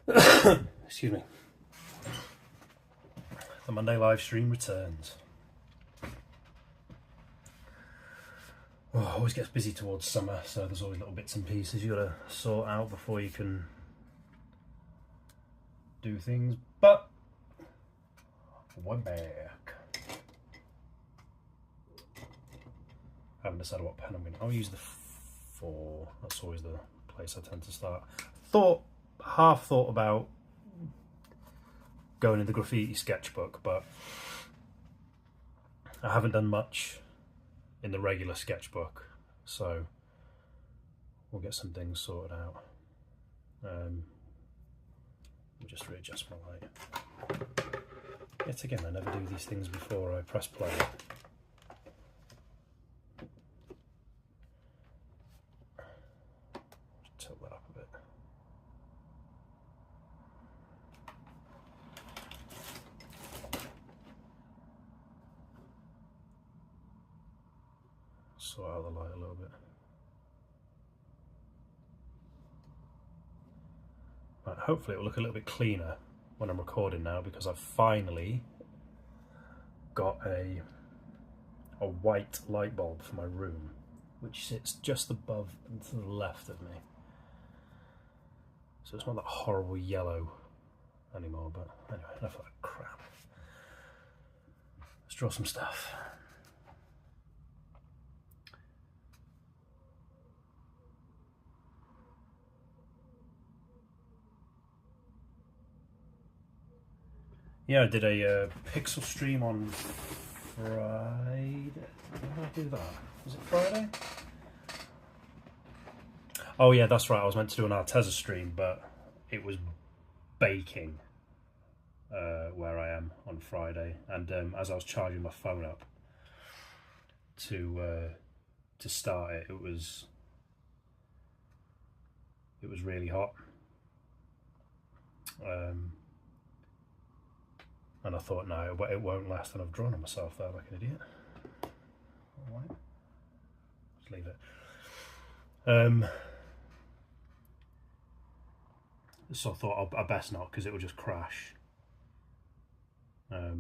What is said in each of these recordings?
Excuse me. The Monday Livestream returns. Oh, always gets busy towards summer, so there's always little bits and pieces you gotta sort out before you can do things. But we're back. I haven't decided what pen I'm gonna. I'll use the 4. That's always the place I tend to start. Half thought about going in the graffiti sketchbook, but I haven't done much in the regular sketchbook, so we'll get some things sorted out. I'll just readjust my light. Yet again, I never do these things before I press play. Tilt that up a bit. Sort out the light a little bit. Right, hopefully it will look a little bit cleaner when I'm recording now, because I've finally got a white light bulb for my room, which sits just above and to the left of me. So it's not that horrible yellow anymore, but anyway, enough of that crap. Let's draw some stuff. Yeah, I did a pixel stream on Friday. When did I do that? Was it Friday? Oh yeah, that's right. I was meant to do an Arteza stream, but it was baking where I am on Friday, and as I was charging my phone up to start it, it was really hot. And I thought, no, it won't last, and I've drawn on myself there like an idiot. All right. Just leave it. So I thought I best not, because it will just crash. I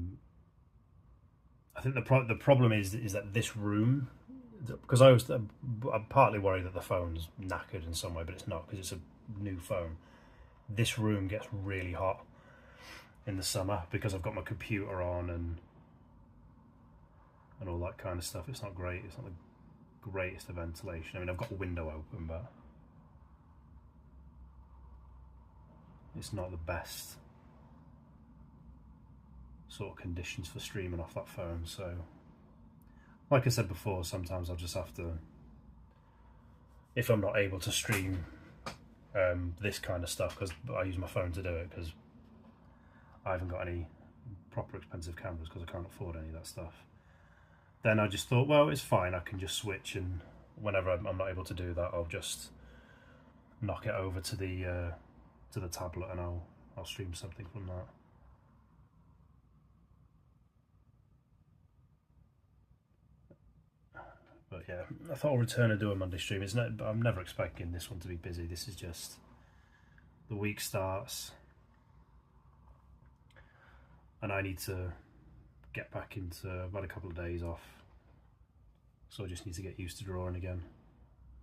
think the problem is that this room, because I'm partly worried that the phone's knackered in some way, but it's not, because it's a new phone. This room gets really hot in the summer because I've got my computer on and all that kind of stuff. It's not great. It's not the greatest of ventilation. I mean, I've got the window open, but it's not the best sort of conditions for streaming off that phone. So like I said before, sometimes I'll just have to, if I'm not able to stream this kind of stuff, because I use my phone to do it, because I haven't got any proper expensive cameras because I can't afford any of that stuff. Then I just thought, well, it's fine, I can just switch, and whenever I'm not able to do that, I'll just knock it over to the tablet, and I'll stream something from that. But yeah, I thought I'll return and do a Monday stream. I'm never expecting this one to be busy. This is just the week starts, and I need to get back into. I've had a couple of days off, so I just need to get used to drawing again.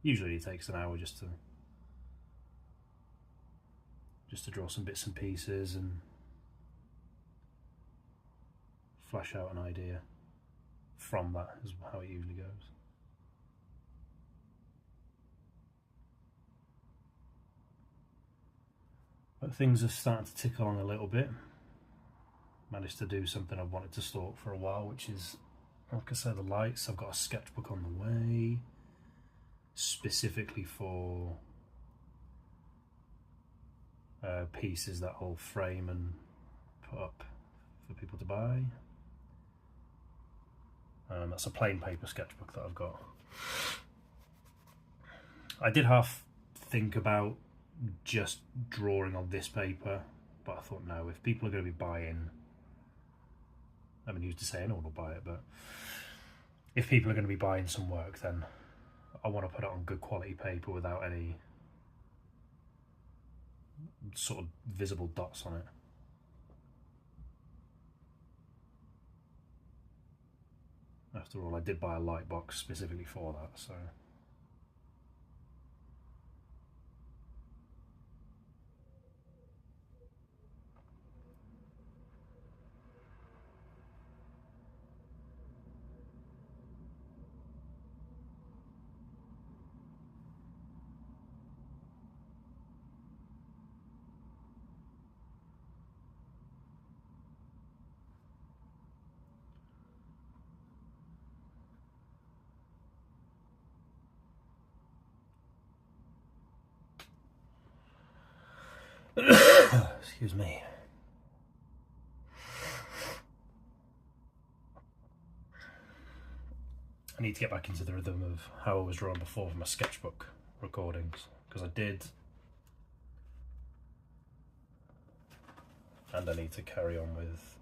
Usually it takes an hour just to draw some bits and pieces and flesh out an idea from that, is how it usually goes. But things are starting to tick along a little bit. Managed to do something I've wanted to stalk for a while, which is, like I said, the lights. I've got a sketchbook on the way, specifically for pieces that I'll frame and put up for people to buy. That's a plain paper sketchbook that I've got. I did half think about just drawing on this paper, but I thought, no, if people are going to be buying, I mean, used to say anyone will buy it, but if people are going to be buying some work, then I want to put it on good quality paper without any sort of visible dots on it. After all, I did buy a light box specifically for that, so. Excuse me. I need to get back into the rhythm of how I was drawing before for my sketchbook recordings, because I did, and I need to carry on with.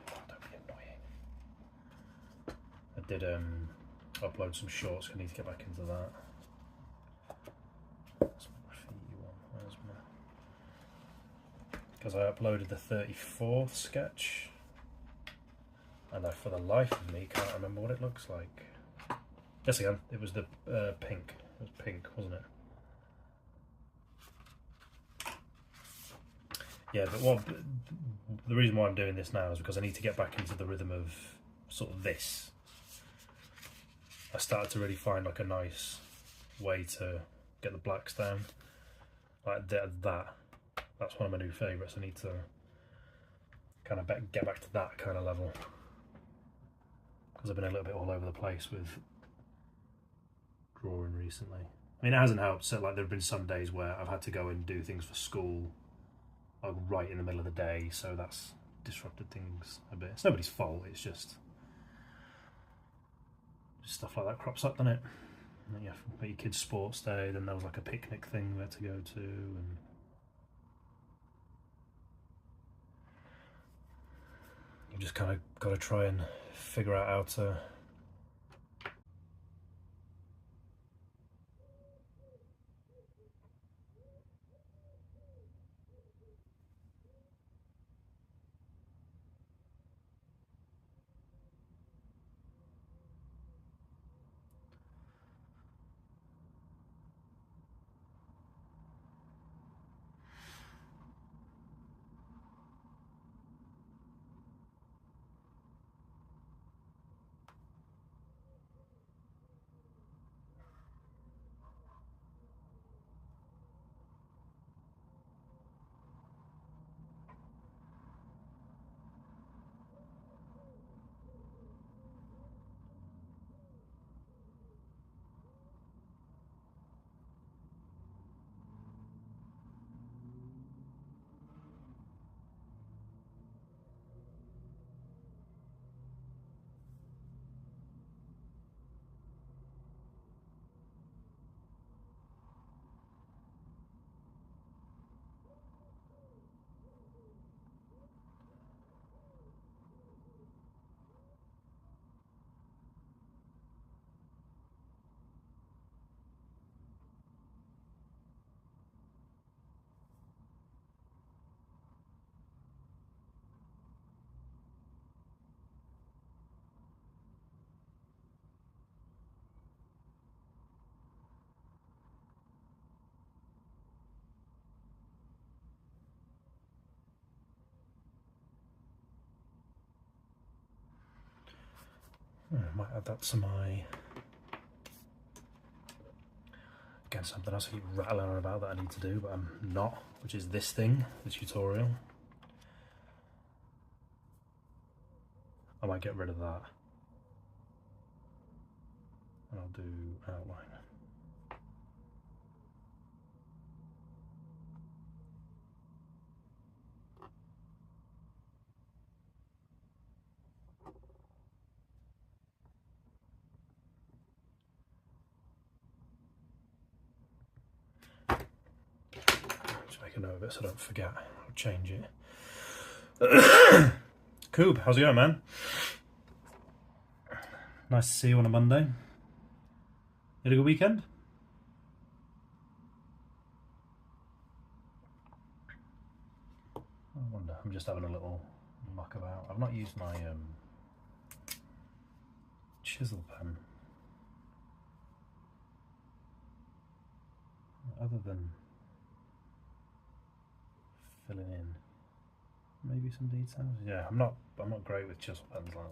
Oh, don't be annoying. I did upload some shorts. I need to get back into that. Because I uploaded the 34th sketch, and I, for the life of me, can't remember what it looks like. Yes, again, it was the pink. It was pink, wasn't it? Yeah, but the reason why I'm doing this now is because I need to get back into the rhythm of sort of this. I started to really find like a nice way to get the blacks down, like that. That's one of my new favourites. I need to kind of get back to that kind of level, because I've been a little bit all over the place with drawing recently. I mean, it hasn't helped. So like, there have been some days where I've had to go and do things for school, like right in the middle of the day, so that's disrupted things a bit. It's nobody's fault. It's just stuff like that crops up, doesn't it? Yeah, for your kids' sports day. Then there was like a picnic thing we had to go to, and you've just kind of got to try and figure out how to I might add that to my, again, something else I keep rattling on about that I need to do, but I'm not, which is this thing, the tutorial. I might get rid of that, and I'll do outline. Just make a note of it so I don't forget. I'll change it. Coob, how's it going, man? Nice to see you on a Monday. You had a good weekend? just having a little muck about. I've not used my chisel pen other than filling in maybe some details. Yeah, I'm not great with chisel pens like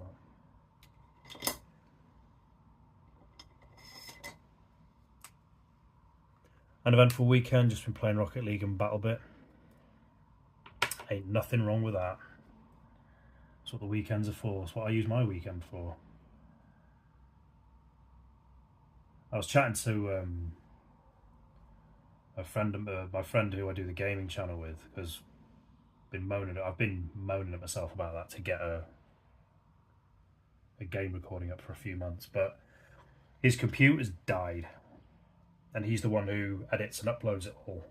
that. An eventful weekend, just been playing Rocket League and BattleBit. Ain't nothing wrong with that. That's what the weekends are for. That's what I use my weekend for. I was chatting to my friend who I do the gaming channel with, because I've been moaning at myself about that, to get a game recording up for a few months, but his computer's died, and he's the one who edits and uploads it all.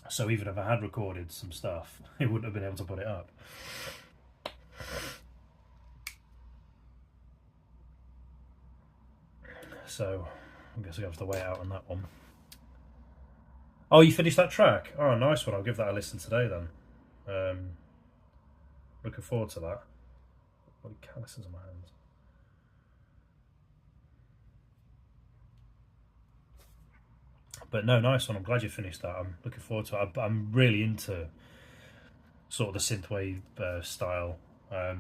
So even if I had recorded some stuff, he wouldn't have been able to put it up. So I guess I have to wait out on that one. Oh, you finished that track? Oh, nice one. I'll give that a listen today then. Looking forward to that. Bloody calluses on my hands. But no, nice one. I'm glad you finished that. I'm looking forward to it. I'm really into sort of the synthwave style. Yeah,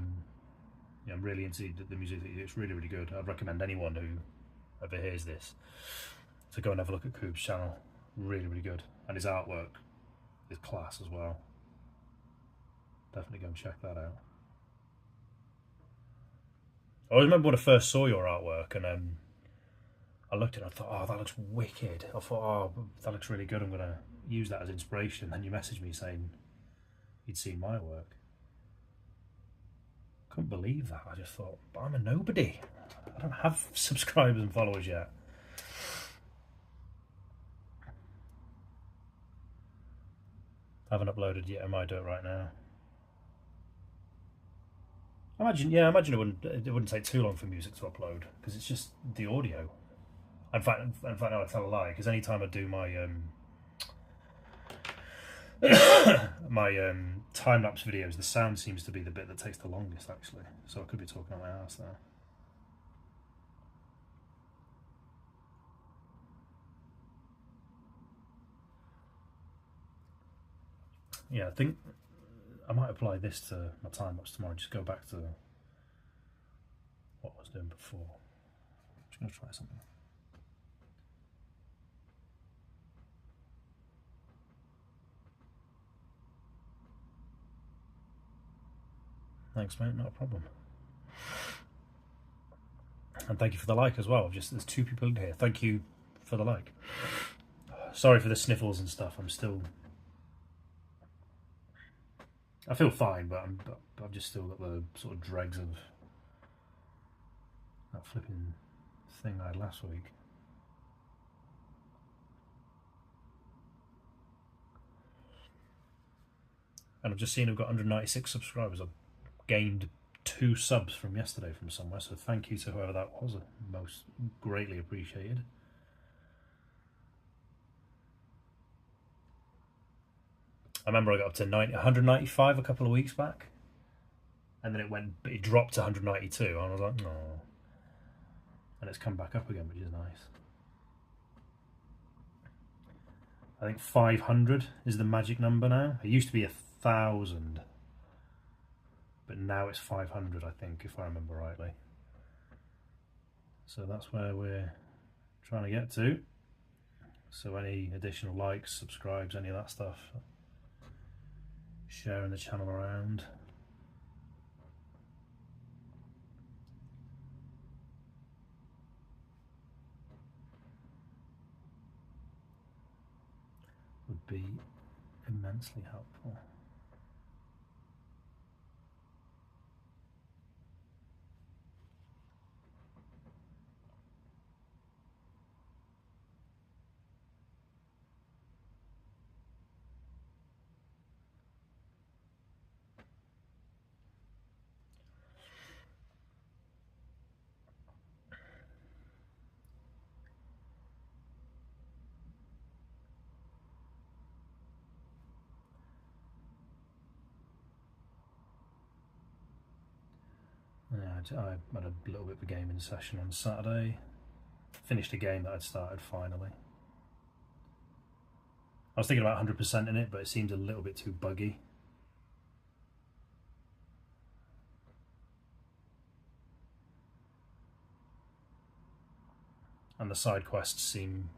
I'm really into the music. It's really, really good. I'd recommend anyone who ever hears this to go and have a look at Coop's channel. Really, really good. And his artwork is class as well. Definitely go and check that out. I remember when I first saw your artwork, and I looked at it and I thought, oh, that looks wicked. I thought, oh, that looks really good. I'm going to use that as inspiration. And then you messaged me saying you'd seen my work. Couldn't believe that. I just thought, but I'm a nobody. I don't have subscribers and followers yet. I haven't uploaded yet. I might do it right now. I imagine it wouldn't take too long for music to upload, because it's just the audio. In fact, no, I tell a lie, because anytime I do my my time-lapse videos, the sound seems to be the bit that takes the longest, actually. So I could be talking on my ass there. Yeah, I think I might apply this to my time-lapse tomorrow. Just go back to what I was doing before. I'm just going to try something. Thanks, mate, not a problem. And thank you for the like as well. There's 2 people in here. Thank you for the like. Sorry for the sniffles and stuff. I feel fine, but I've just still got the sort of dregs of that flipping thing I had last week. And I've just seen I've got 196 subscribers. I've gained 2 subs from yesterday from somewhere, so thank you to whoever that was. Most greatly appreciated. I remember I got up to 195 a couple of weeks back, and then it dropped to 192, and I was like, no. And it's come back up again, which is nice. I think 500 is the magic number now. It used to be 1,000, but now it's 500, I think, if I remember rightly. So that's where we're trying to get to. So any additional likes, subscribes, any of that stuff, sharing the channel around. Would be immensely helpful. I had a little bit of a gaming session on Saturday. Finished a game that I'd started finally. I was thinking about 100% in it, but it seemed a little bit too buggy. And the side quests seem,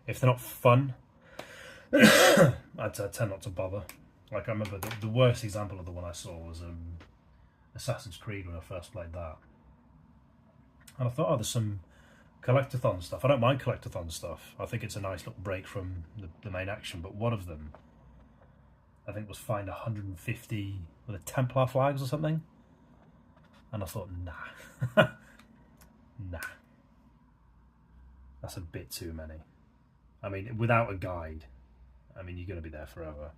if they're not fun, I tend not to bother. Like, I remember the worst example of the one I saw was Assassin's Creed when I first played that. And I thought, oh, there's some collectathon stuff. I don't mind collectathon stuff. I think it's a nice little break from the main action. But one of them, I think, was find 150 with the Templar flags or something. And I thought, nah. Nah. That's a bit too many. I mean, without a guide, I mean, you're going to be there forever.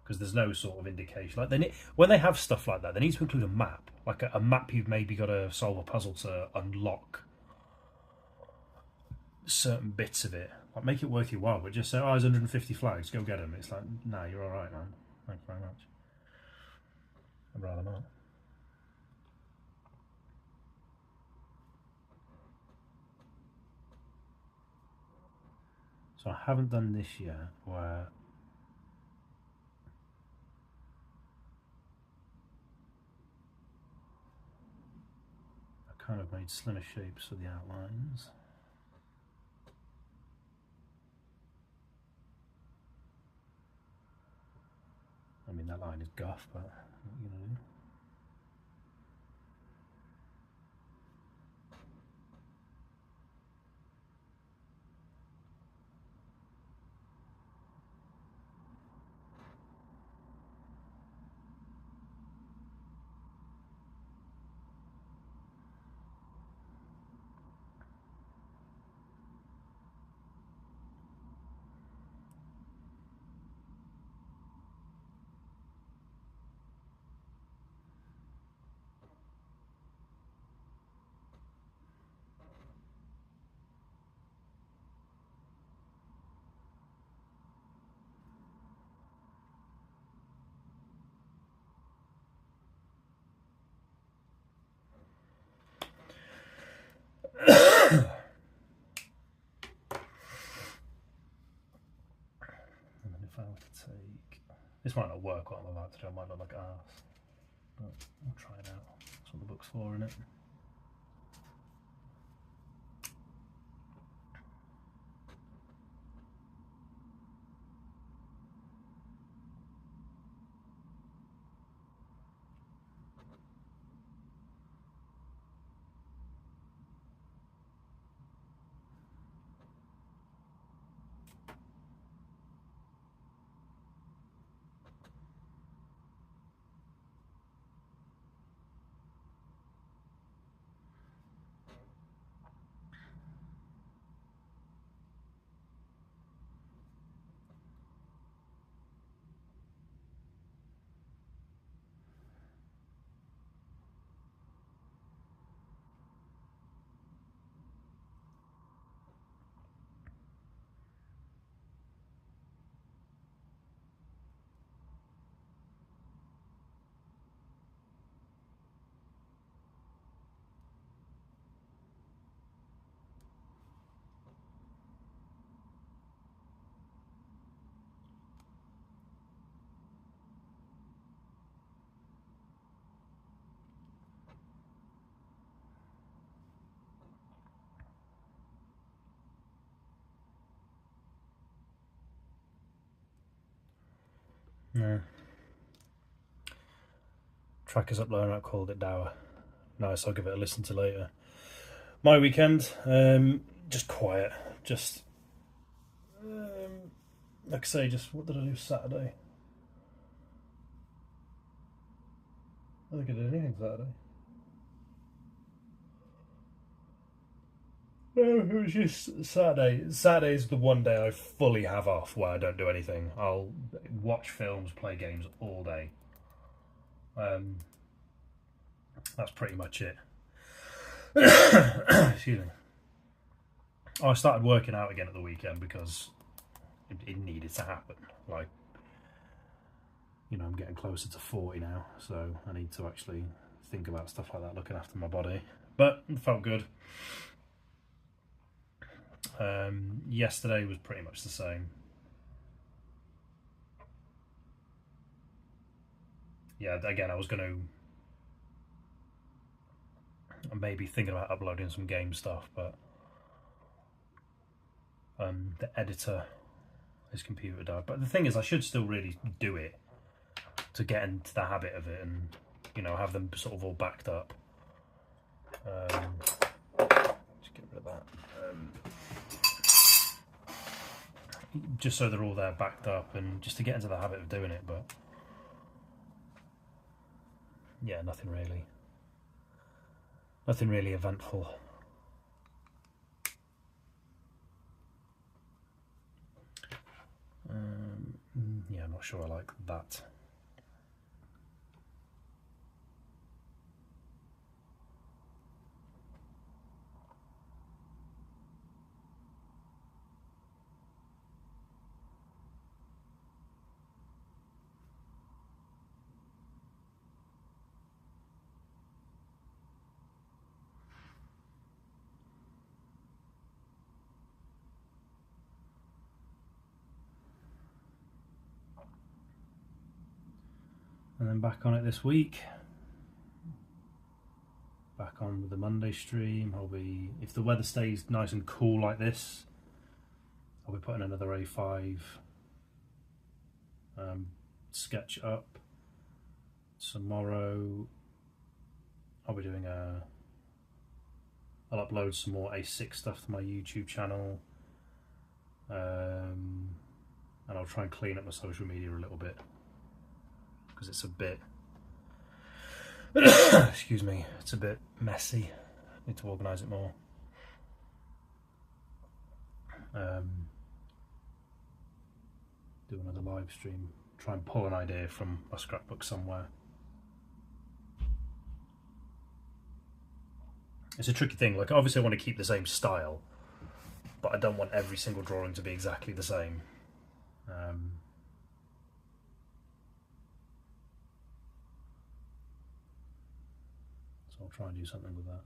Because there's no sort of indication. Like when they have stuff like that, they need to include a map. Like a map you've maybe got to solve a puzzle to unlock certain bits of it. Like, make it worth your while, but just say, oh, there's 150 flags, go get them. It's like, nah, you're alright, man. Thanks very much. I'd rather not. So I haven't done this yet, where I kind of made slimmer shapes for the outlines. I mean, that line is guff, but what are you gonna do? This might not work what I'm about to do, I might look like arse, but I'll try it out. That's what the book's for, isn't it? No. Track is uploading, I called it Dower. Nice, I'll give it a listen to later. My weekend, just quiet. Just, like I say, just what did I do Saturday? I don't think I did anything Saturday. No, it was just Saturday. Saturday's the one day I fully have off where I don't do anything. I'll watch films, play games all day. That's pretty much it. Excuse me. I started working out again at the weekend because it needed to happen. Like, you know, I'm getting closer to 40 now, so I need to actually think about stuff like that, looking after my body, but it felt good. Yesterday was pretty much the same. Yeah, again, I was going to maybe thinking about uploading some game stuff, but the editor, his computer died. But the thing is, I should still really do it to get into the habit of it, and you know, have them sort of all backed up. Just get rid of that. Just so they're all there backed up, and just to get into the habit of doing it. But yeah, nothing really eventful. Yeah, I'm not sure I like that. And then back on it this week. Back on with the Monday stream. I'll be, if the weather stays nice and cool like this, I'll be putting another A5 sketch up. Tomorrow I'll be doing I'll upload some more A6 stuff to my YouTube channel, and I'll try and clean up my social media a little bit, because it's a bit excuse me, it's a bit messy. I need to organise it more. Do another live stream, try and pull an idea from my scrapbook somewhere. It's a tricky thing, like obviously I want to keep the same style, but I don't want every single drawing to be exactly the same. So I'll try and do something with that.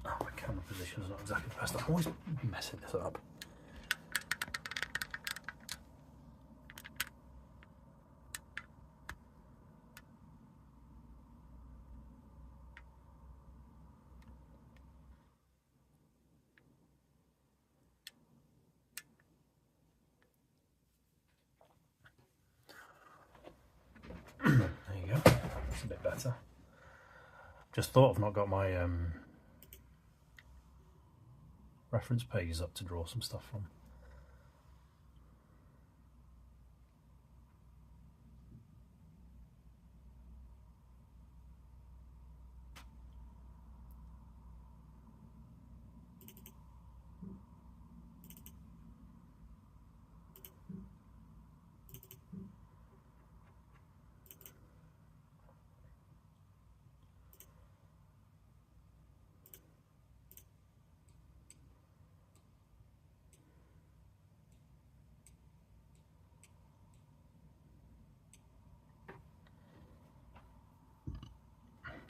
Oh, my camera position is not exactly the best. I'm always messing this up. There you go. That's a bit better. Just thought I've not got my reference pages up to draw some stuff from.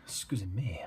Excuse me.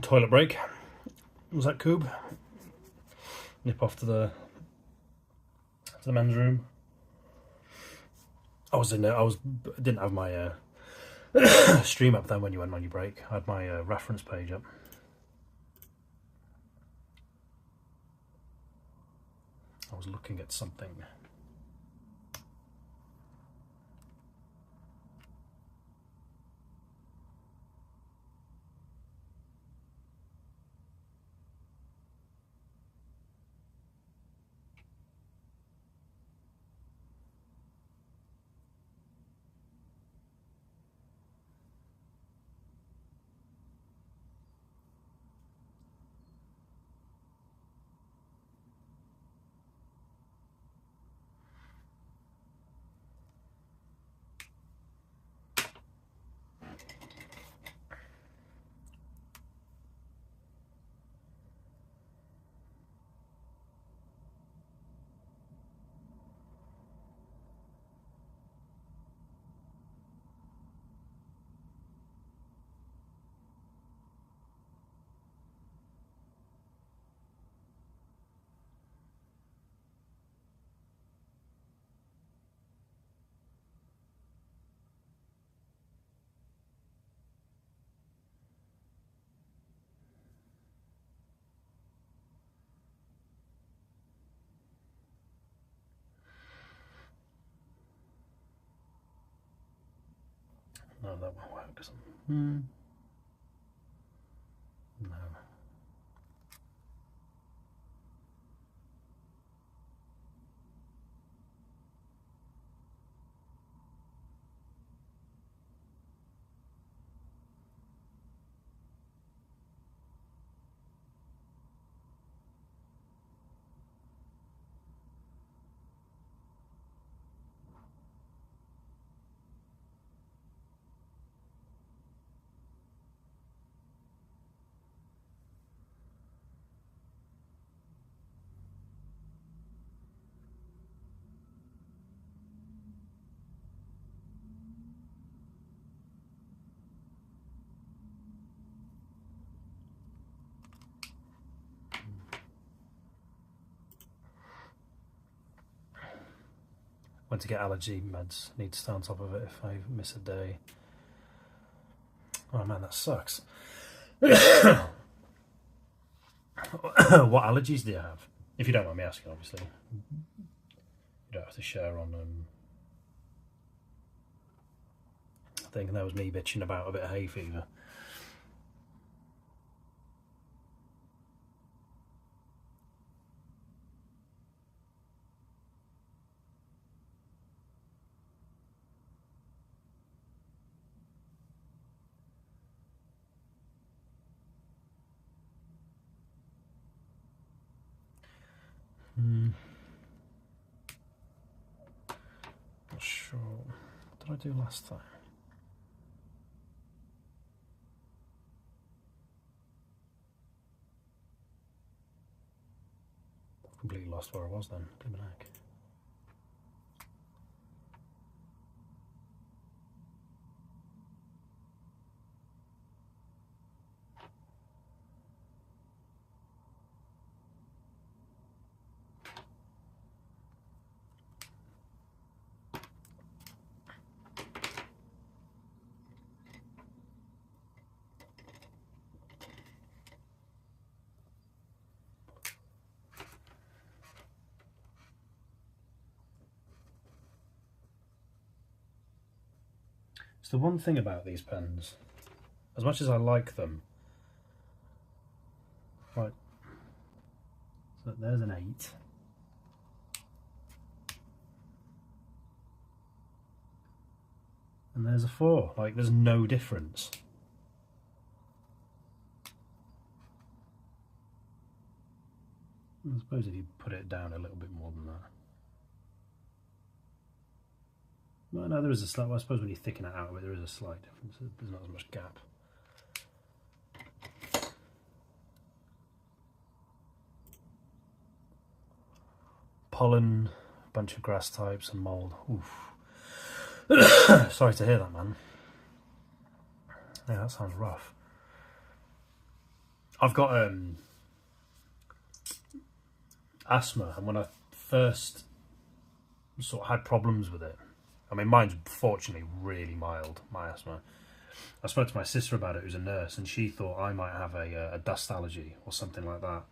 toilet break. Was that Coob? Nip off to the men's room. I didn't have my stream up then when you went on your break. I had my reference page up. I was looking at something. No, that won't work. No. Went to get allergy meds. Need to stay on top of it if I miss a day. Oh man, that sucks. What allergies do you have? If you don't mind me asking, obviously. You don't have to share on I think that was me bitching about a bit of hay fever. Not sure. What did I do last time? Completely lost where I was then. Blimmin' heck. It's the one thing about these pens, as much as I like them, right, so there's an 8. And there's a 4, like there's no difference. I suppose if you put it down a little bit more than that. Well, no, there is a slight, well, I suppose when you thicken it out a bit, there is a slight difference. There's not as much gap. Pollen, a bunch of grass types and mould. Oof. Sorry to hear that, man. Yeah, that sounds rough. I've got asthma, and when I first sort of had problems with it, I mean, mine's fortunately really mild, my asthma. I spoke to my sister about it, who's a nurse, and she thought I might have a dust allergy or something like that.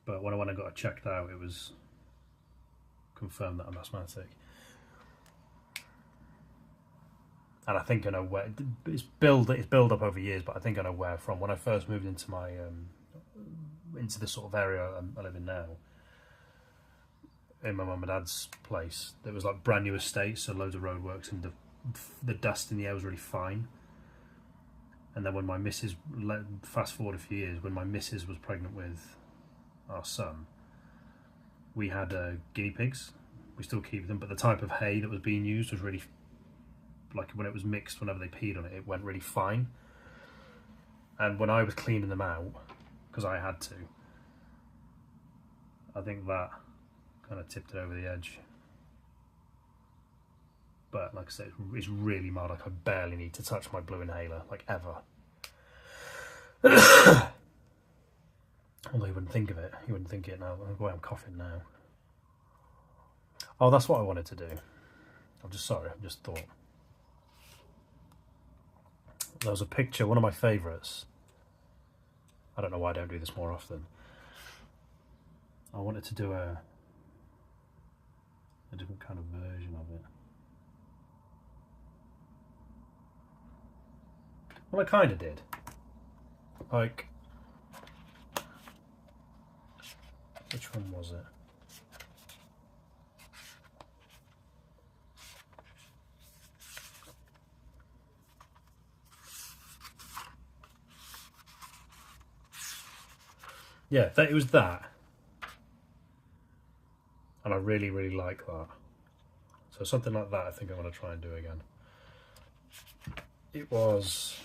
But when I got it checked out, it was confirmed that I'm asthmatic. And I think I know where it's built up over years, but I think I know where from. When I first moved into my into the sort of area I live in now, in my mum and dad's place, there was like brand new estates, so loads of roadworks, and the dust in the air was really fine. And then when my missus, fast forward a few years, when my missus was pregnant with our son, we had guinea pigs. We still keep them, but the type of hay that was being used was really, like when it was mixed, whenever they peed on it, it went really fine. And when I was cleaning them out, because I had to, I think that kind of tipped it over the edge. But like I said, it's really mild. Like I barely need to touch my blue inhaler, like ever. Although you wouldn't think of it. You wouldn't think it now. The way I'm coughing now. Oh, that's what I wanted to do. I'm just sorry. I just thought. There was a picture, one of my favourites. I don't know why I don't do this more often. I wanted to do a different kind of version of it. Well, I kind of did. Like, which one was it? Yeah, it was that. And I really, really like that. So something like that I think I want to try and do again. It was...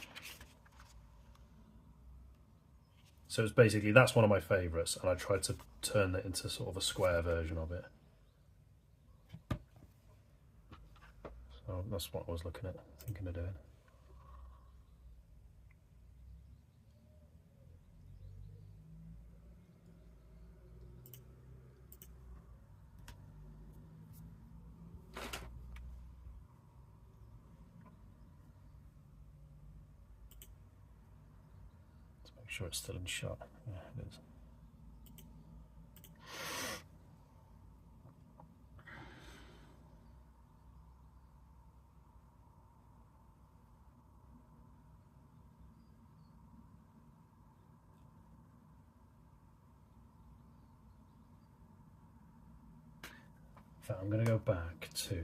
So it's basically, that's one of my favourites, and I tried to turn it into sort of a square version of it. So that's what I was thinking of doing. Make sure it's still in shot. Yeah, it is. In fact, I'm going to go back to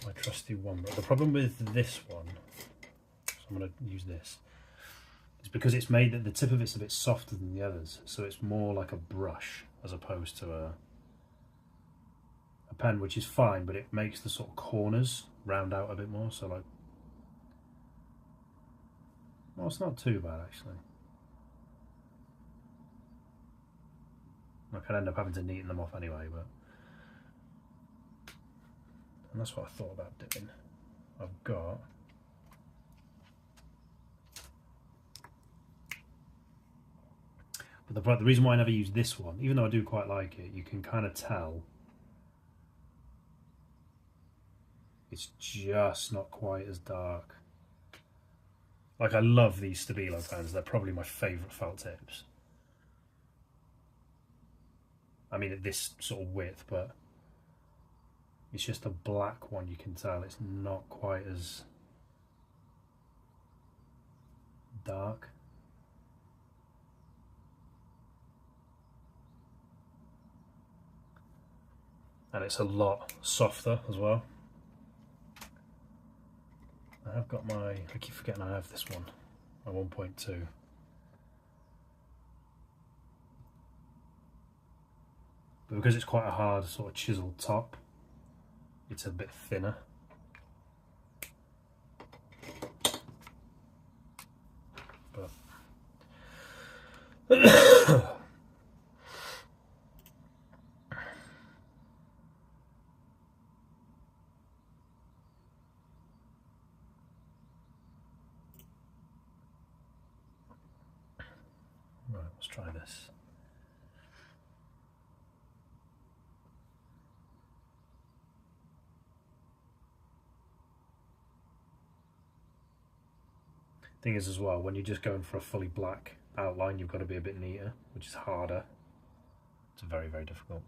my trusty one. But the problem with this one, so I'm going to use this, is because it's made that the tip of it's a bit softer than the others, so it's more like a brush as opposed to a pen, which is fine, but it makes the sort of corners round out a bit more. So like, well, it's not too bad actually. I could end up having to neaten them off anyway, but... And that's what I thought about doing. I've got... But the reason why I never use this one, even though I do quite like it, you can kind of tell it's just not quite as dark. Like, I love these Stabilo pens. They're probably my favourite felt tips. I mean, at this sort of width, but it's just a black one. You can tell it's not quite as dark. And it's a lot softer as well. I have got my, I keep forgetting I have this one, my 1.2. But because it's quite a hard sort of chiseled top, it's a bit thinner. But Let's try this. Thing is as well, when you're just going for a fully black outline, you've got to be a bit neater, which is harder. It's very, very difficult.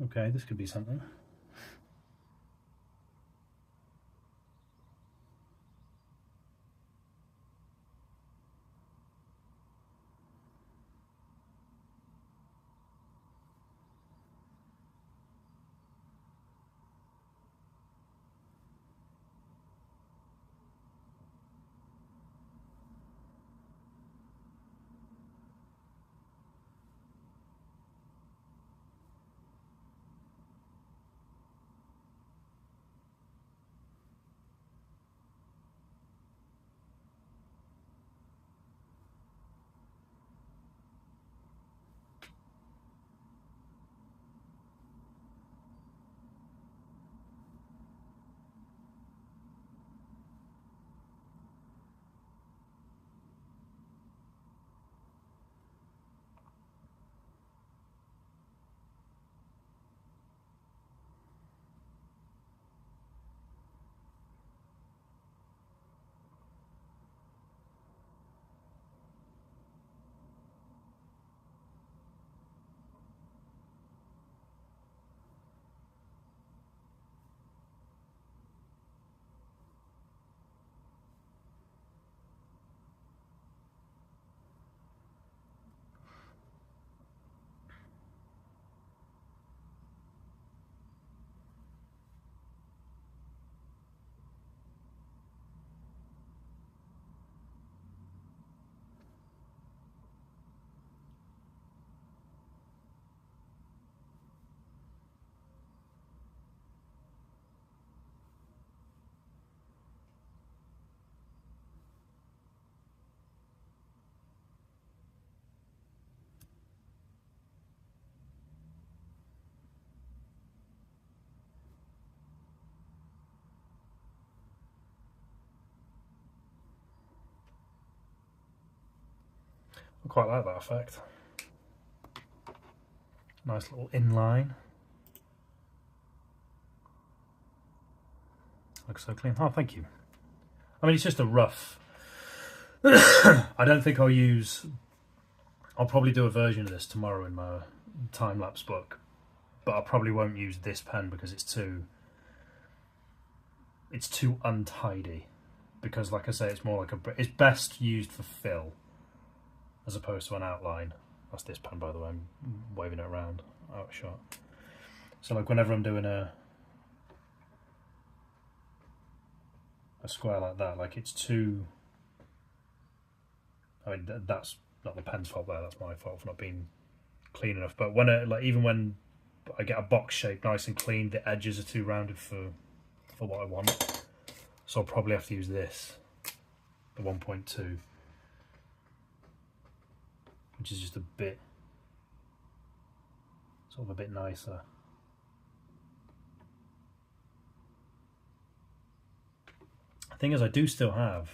Okay, this could be something. I quite like that effect. Nice little inline. Looks so clean. Oh, thank you. I mean, it's just a rough. I don't think I'll probably do a version of this tomorrow in my time-lapse book, but I probably won't use this pen because it's too untidy. Because, like I say, it's more like it's best used for fill as opposed to an outline. That's this pen, by the way. I'm waving it around out of shot. So, like, whenever I'm doing a square like that, like, it's too. I mean, that's not the pen's fault there. That's my fault for not being clean enough. But when even when I get a box shape nice and clean, the edges are too rounded for what I want. So I'll probably have to use this, the 1.2, which is just a bit, sort of a bit nicer. The thing is, I do still have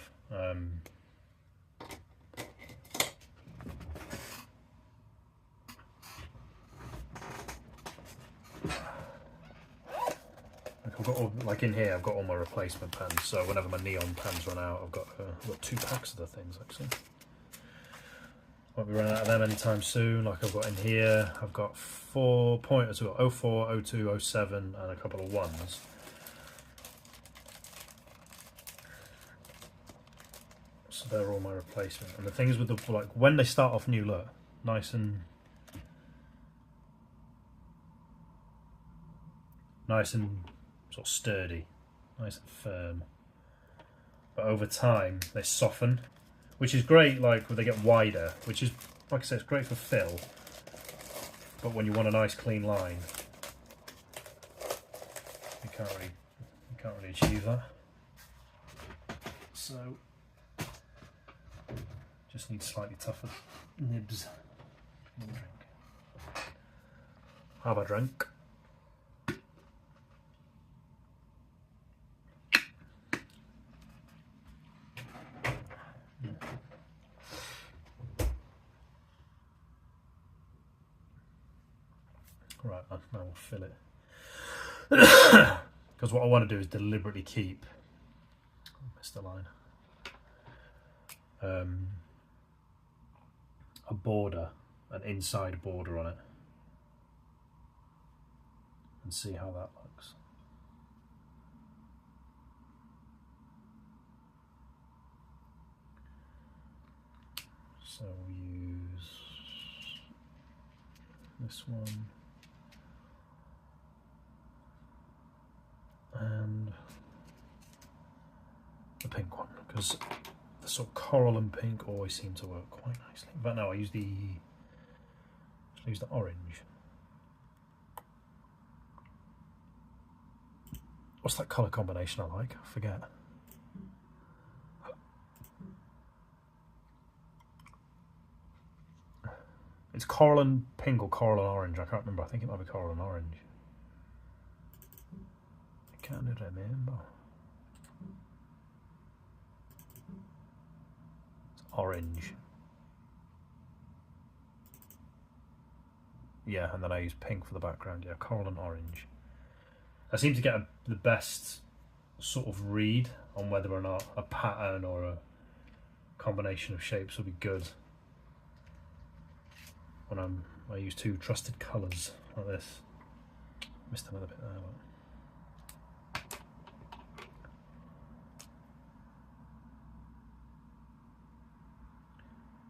I've got all, like in here, I've got all my replacement pens. So whenever my neon pens run out, I've got 2 packs of the things actually. Won't be running out of them anytime soon. Like I've got in here, I've got 4 pointers. I've got 04, 02, 07, and a couple of 1s. So they're all my replacement. And the things with the, like, when they start off new, look, nice and sort of sturdy, nice and firm. But over time they soften, which is great. Like when they get wider, which is, like I said, it's great for fill. But when you want a nice clean line, you can't really achieve that. So just need slightly tougher nibs. Have a drink. Right, now we'll fill it. Because what I want to do is deliberately keep, missed the line, a border, an inside border on it, and see how that looks. So we'll use this one. And the pink one, because the sort of coral and pink always seem to work quite nicely. But no, I use the orange. What's that colour combination I like? I forget. It's coral and pink or coral and orange. I can't remember. I think it might be coral and orange. Can't remember. It's orange. Yeah, and then I use pink for the background. Yeah, coral and orange. I seem to get the best sort of read on whether or not a pattern or a combination of shapes will be good when I use 2 trusted colours like this. Missed another bit there. But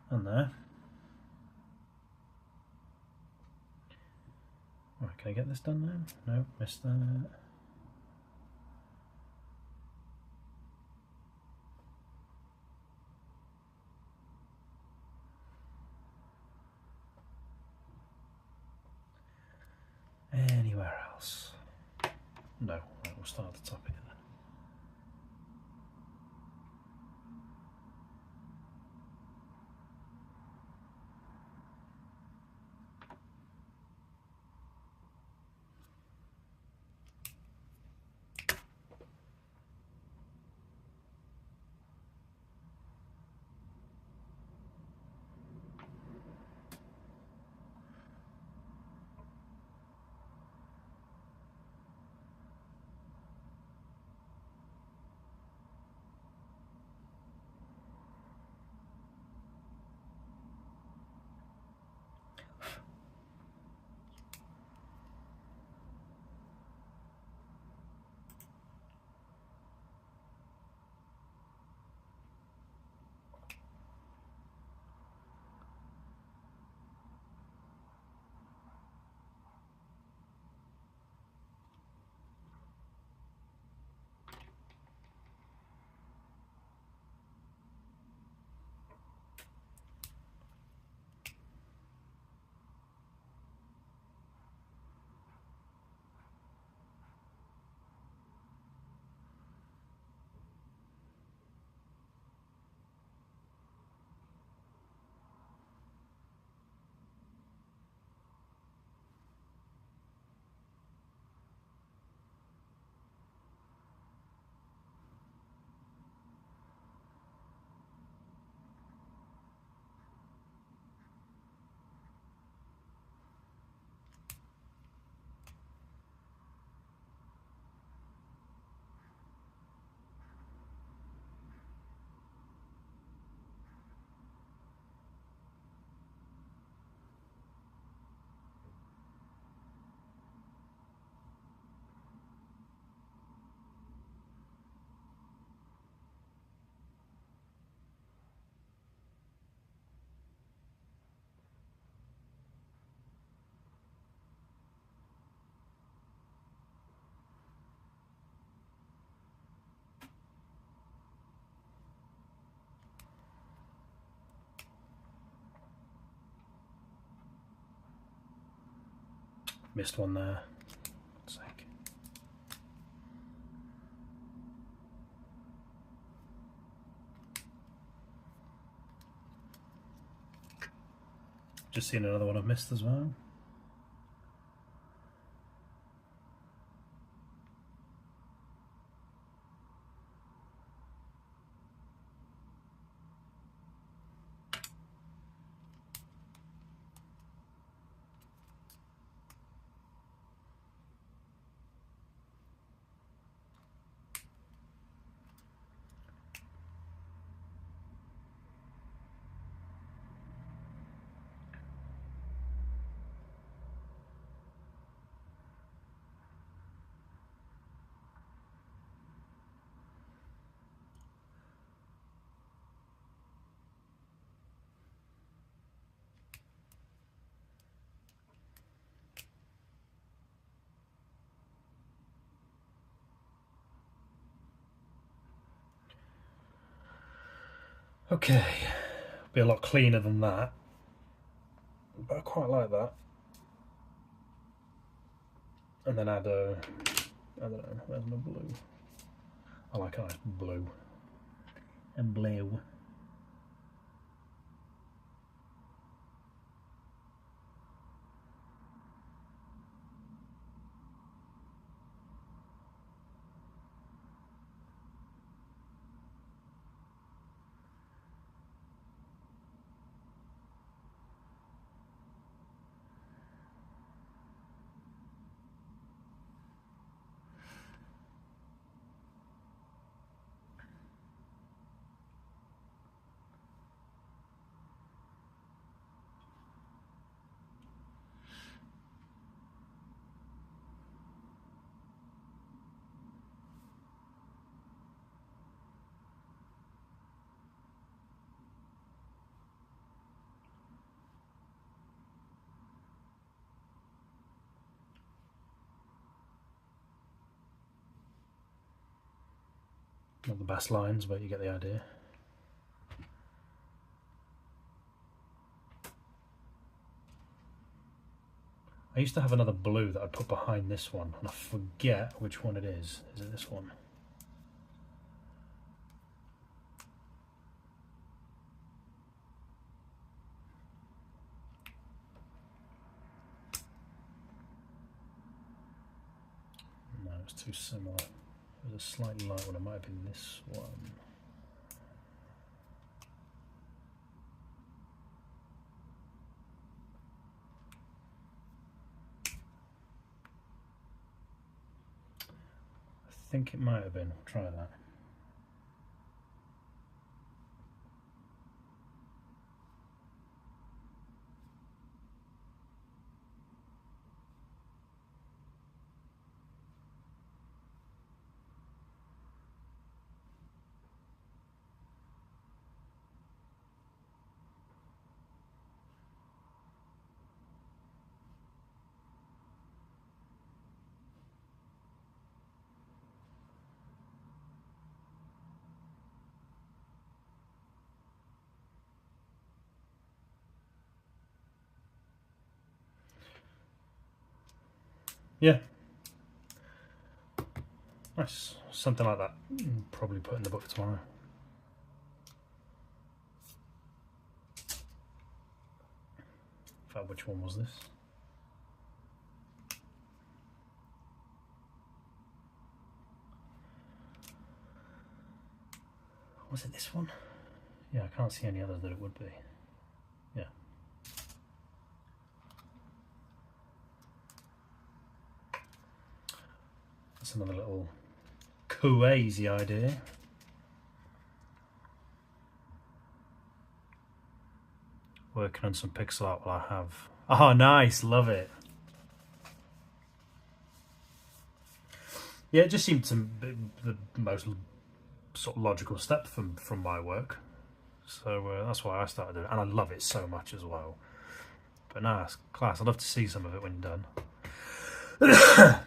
and there. Right, can I get this done now? No, missed that. Anywhere else? No, right, we'll start at the top here. Missed one there. Sake. Just seen another one I've missed as well. Okay, be a lot cleaner than that, but I quite like that. And then add a, I don't know, where's my blue? I like a nice blue. And blue. Not the best lines, but you get the idea. I used to have another blue that I'd put behind this one, and I forget which one it is. Is it this one? No, it's too similar. There's a slightly light one, it might have been this one. I think it might have been. Try that. Yeah. Nice. Something like that. Probably put in the book tomorrow. In fact, which one was this? Was it this one? Yeah, I can't see any others that it would be. Yeah. That's another little crazy idea. Working on some pixel art while I have. Oh, nice, love it. Yeah, it just seemed to be the most sort of logical step from my work. So that's why I started doing it, and I love it so much as well. But no, it's class. I'd love to see some of it when you're done.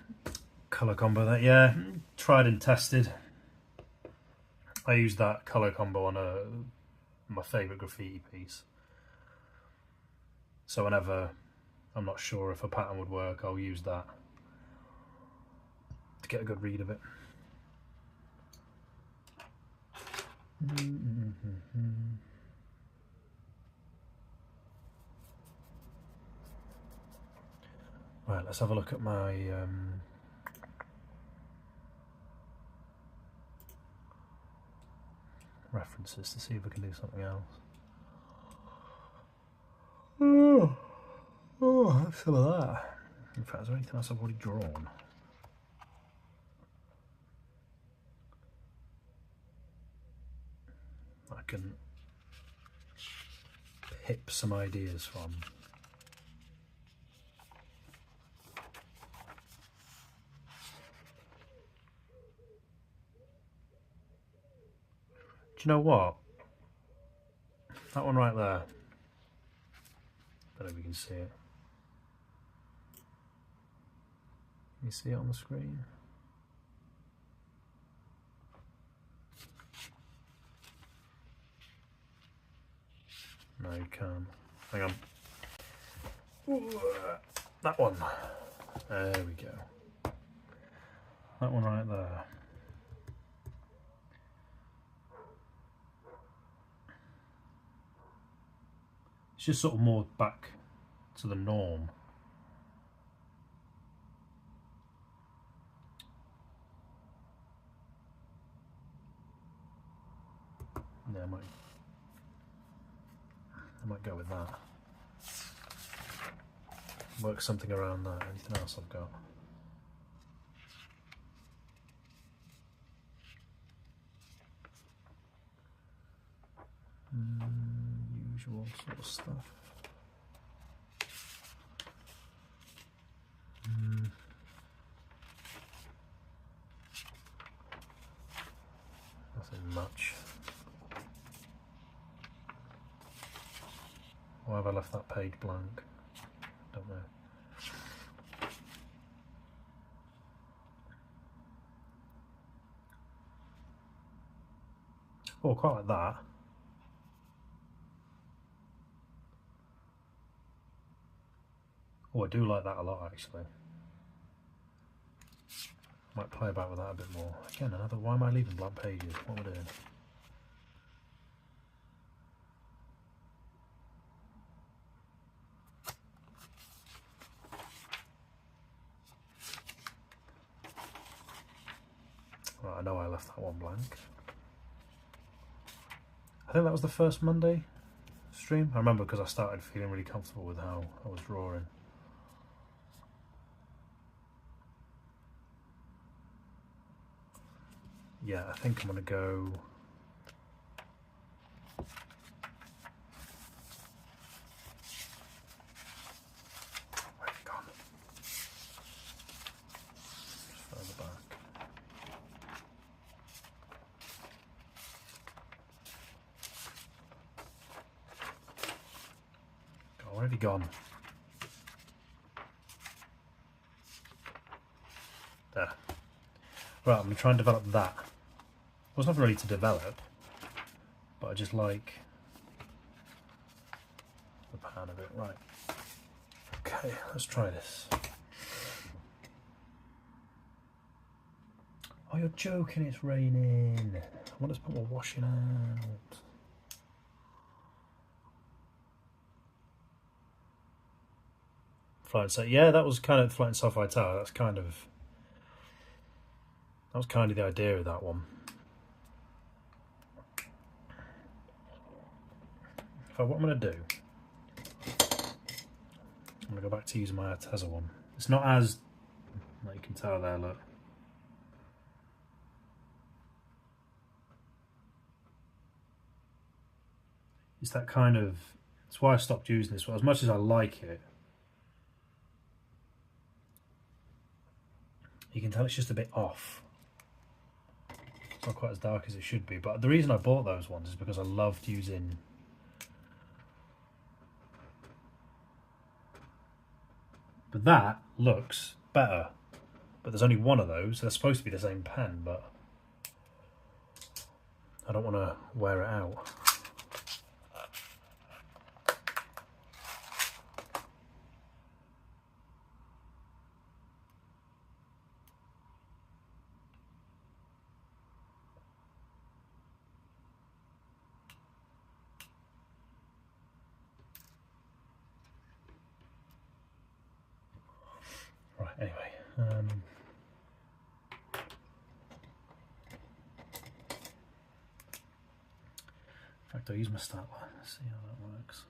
Colour combo that, yeah, tried and tested. I used that colour combo on my favourite graffiti piece. So whenever I'm not sure if a pattern would work, I'll use that to get a good read of it. Right, let's have a look at my references to see if we can do something else. Oh, have some of that. In fact, is there anything else I've already drawn? I can pip some ideas from. Do you know what? That one right there. I don't know if you can see it. Can you see it on the screen? No, you can't. Hang on. Ooh, that one. There we go. That one right there. It's just sort of more back to the norm. Yeah, I might go with that. Work something around that. Anything else I've got? Usual sort of stuff. Nothing much. Why have I left that page blank? Don't know. Oh, quite like that. Oh, I do like that a lot, actually. Might play about with that a bit more. Again, another. Why am I leaving blank pages? What am I doing? Right, I know I left that one blank. I think that was the first Monday stream. I remember because I started feeling really comfortable with how I was drawing. Yeah, I think I'm going to go... Where's it gone? Just further back. God, where have you gone? There. Right, I'm going to try and develop that. Well, it's nothing really to develop, but I just like the pattern of it. Right. Okay, let's try this. Oh, you're joking, it's raining. I want to put more washing out. Flying so yeah, that was kind of Flying Sapphire Tower. That was kind of the idea of that one. So what I'm going to do, I'm going to go back to using my Arteza one. It's not as, like you can tell there, look. It's that kind of, that's why I stopped using this one. As much as I like it, you can tell it's just a bit off. It's not quite as dark as it should be, but the reason I bought those ones is because I loved using but that looks better. But there's only one of those. They're supposed to be the same pen, but I don't want to wear it out. Do I use my stat line? Let's see how that works.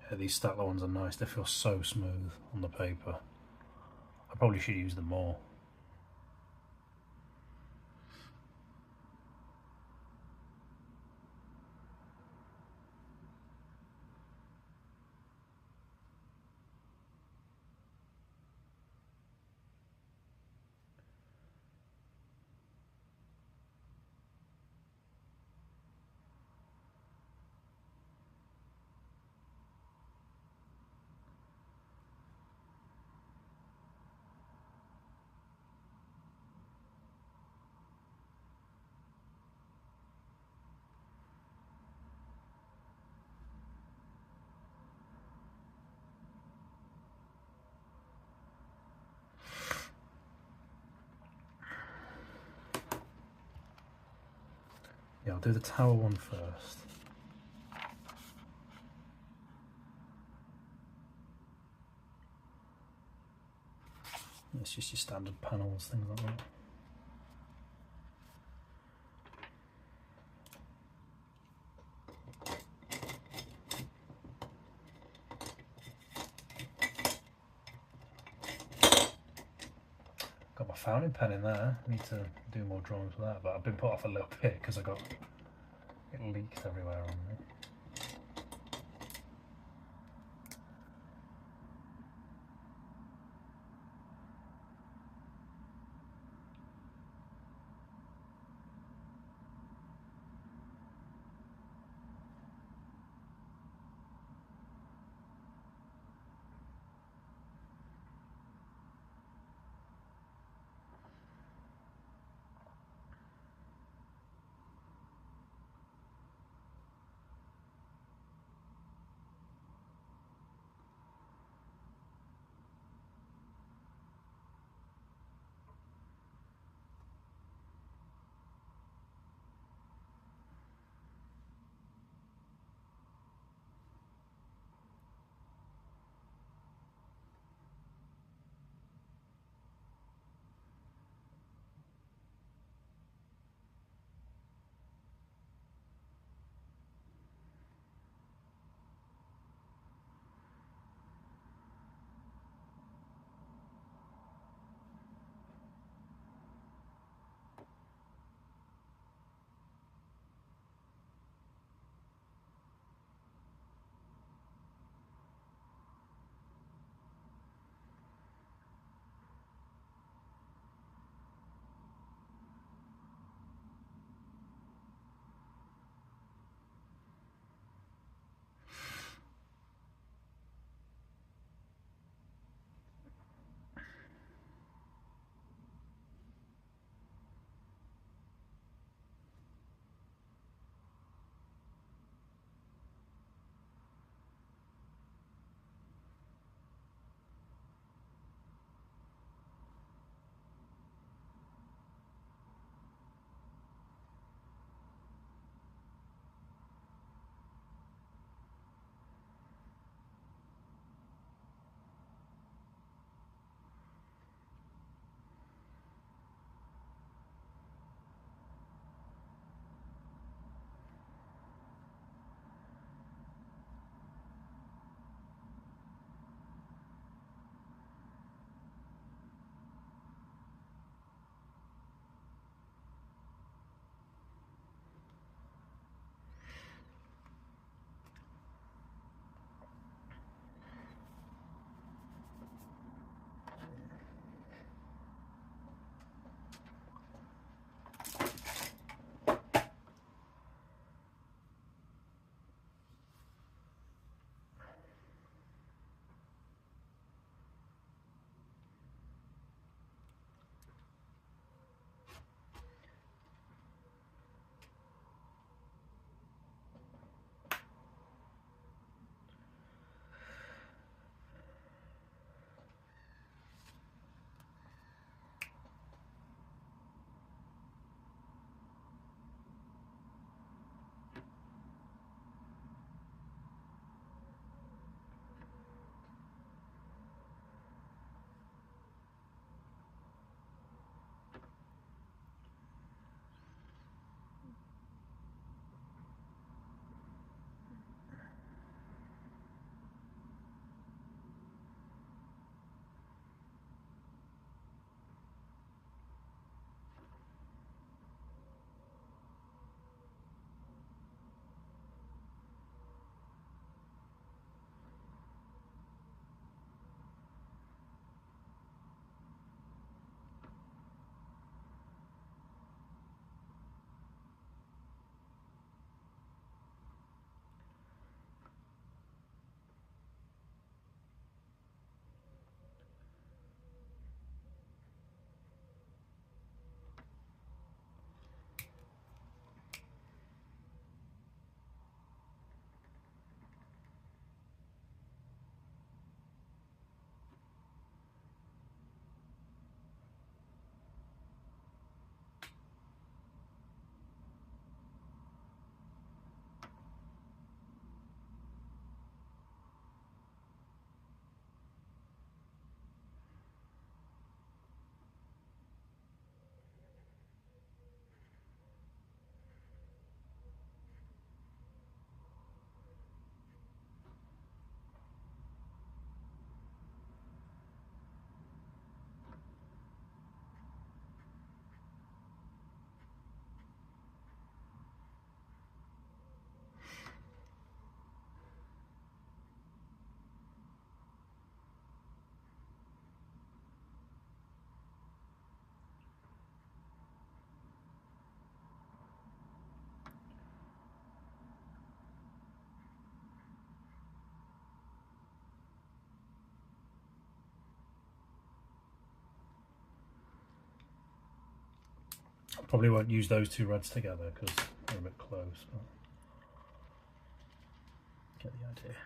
Yeah, these Statler ones are nice. They feel so smooth on the paper. I probably should use them more. Yeah, I'll do the tower one first. It's just your standard panels, things like that. Got my fountain pen in there. Need to do more drawings with that, but I've been put off a little bit because it leaked everywhere on me. Probably won't use those two reds together because they're a bit close, but get the idea.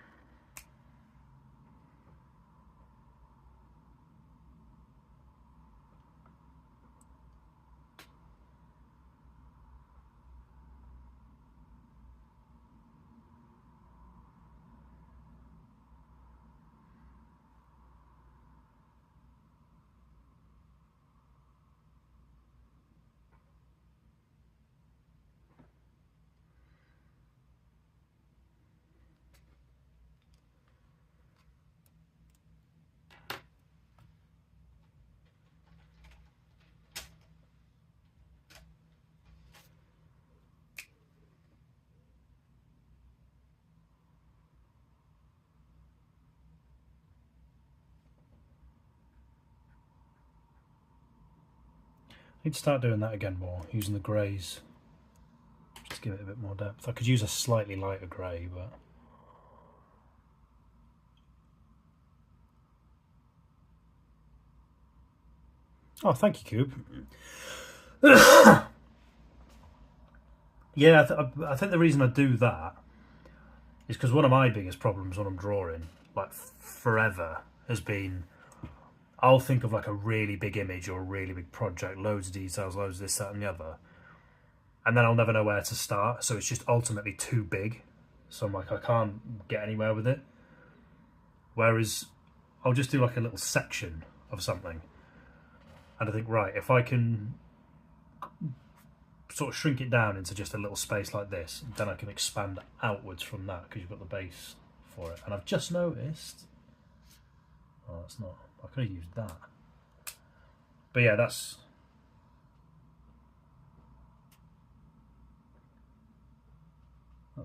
I need to start doing that again more, using the greys, just to give it a bit more depth. I could use a slightly lighter grey, but oh, thank you, Coop. Yeah, I think the reason I do that is because one of my biggest problems when I'm drawing, like forever, has been I'll think of like a really big image or a really big project, loads of details, loads of this, that and the other, and then I'll never know where to start, so it's just ultimately too big, so I'm like, I can't get anywhere with it. Whereas I'll just do like a little section of something, and I think, right, if I can sort of shrink it down into just a little space like this, then I can expand outwards from that, because you've got the base for it. And I've just noticed, oh, that's not, I could have used that. But yeah, that's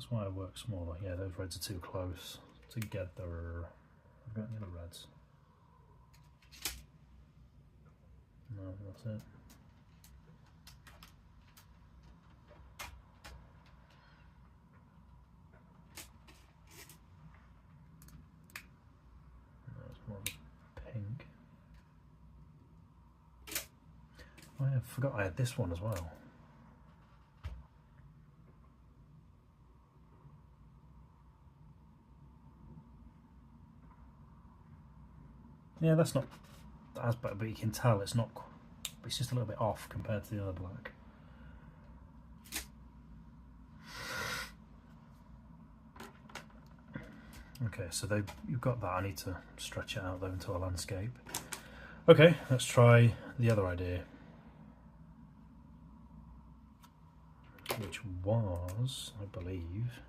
why I work smaller. Yeah, those reds are too close together. I've got any other reds? No, that's it. More pink. Oh yeah, I forgot I had this one as well. Yeah, that's not as bad, but you can tell it's not. It's just a little bit off compared to the other black. Okay, so you've got that. I need to stretch it out though into a landscape. Okay, let's try the other idea, which was, I believe,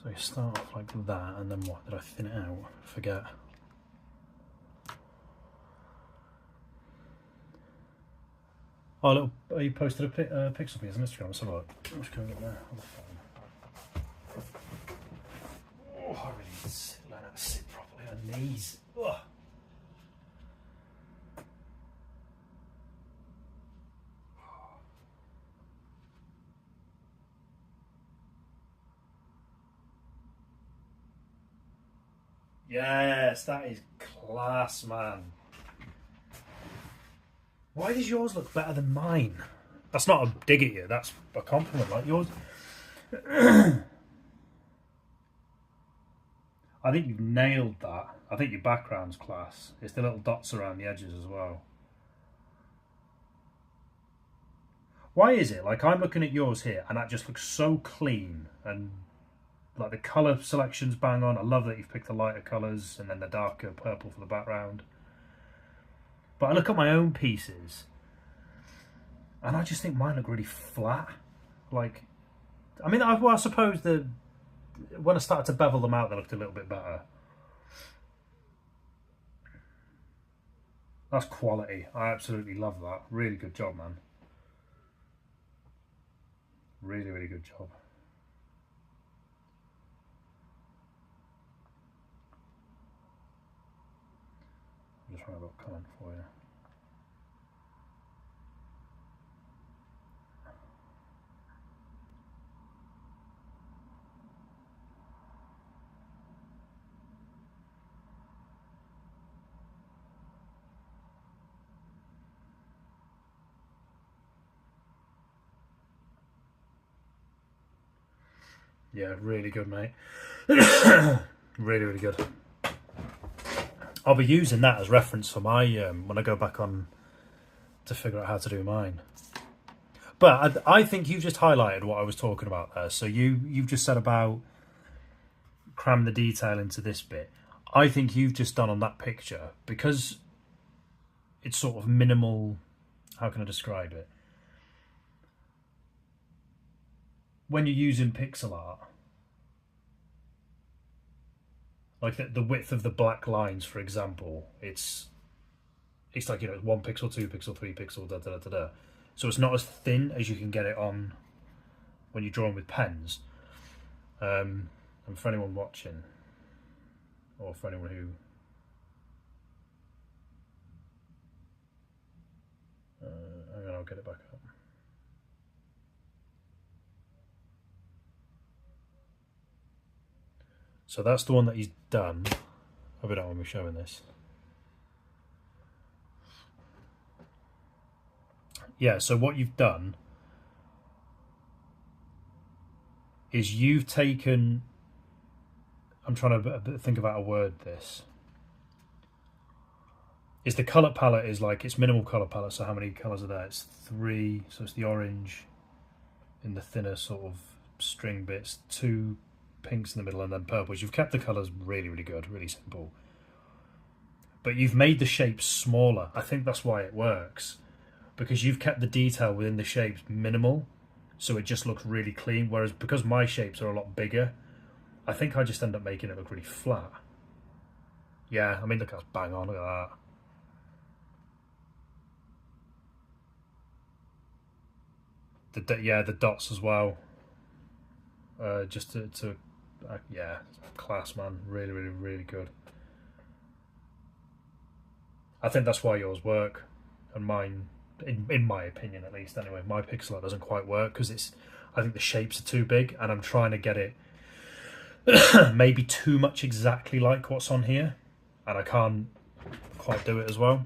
so you start off like that, and then what? Did I thin it out? Forget. Oh, little, you posted a pixel piece on Instagram. Let's have a look. What's going on there on the phone? Oh, I really need to learn how to sit properly on knees. Ugh. Yes, that is class, man. Why does yours look better than mine? That's not a dig at you, that's a compliment. Like yours, I think you've nailed that. I think your background's class. It's the little dots around the edges as well. Why is it? Like, I'm looking at yours here and that just looks so clean, and like the colour selection's bang on. I love that you've picked the lighter colours and then the darker purple for the background. But I look at my own pieces and I just think mine look really flat. Like, I mean, I suppose when I started to bevel them out, they looked a little bit better. That's quality. I absolutely love that. Really good job, man. Really, really good job. I'm just writing a comment for you. Yeah, really good, mate. Really, really good. I'll be using that as reference for my when I go back on to figure out how to do mine. But I think you've just highlighted what I was talking about there. So you've just said about cram the detail into this bit. I think you've just done on that picture, because it's sort of minimal. How can I describe it? When you're using pixel art, like the width of the black lines, for example, it's like, you know, 1 pixel, 2 pixel, 3 pixel, da da da da. So it's not as thin as you can get it on when you're drawing with pens. And for anyone watching, or for anyone who hang on, I'll get it back up. So that's the one that he's done. I don't want me showing this. Yeah, so what you've done is you've taken, I'm trying to think about a word this. Is the colour palette is like, it's minimal colour palette, so how many colours are there? It's 3, so it's the orange in the thinner sort of string bits, 2 pinks in the middle, and then purples. You've kept the colours really, really good, really simple. But you've made the shapes smaller. I think that's why it works, because you've kept the detail within the shapes minimal, so it just looks really clean. Whereas because my shapes are a lot bigger, I think I just end up making it look really flat. Yeah, I mean, look, that's bang on, look at that. Yeah, the dots as well. Just to yeah, class, man. Really, really, really good. I think that's why yours work, and mine, in my opinion at least anyway, my pixel art doesn't quite work because I think the shapes are too big, and I'm trying to get it maybe too much exactly like what's on here, and I can't quite do it as well.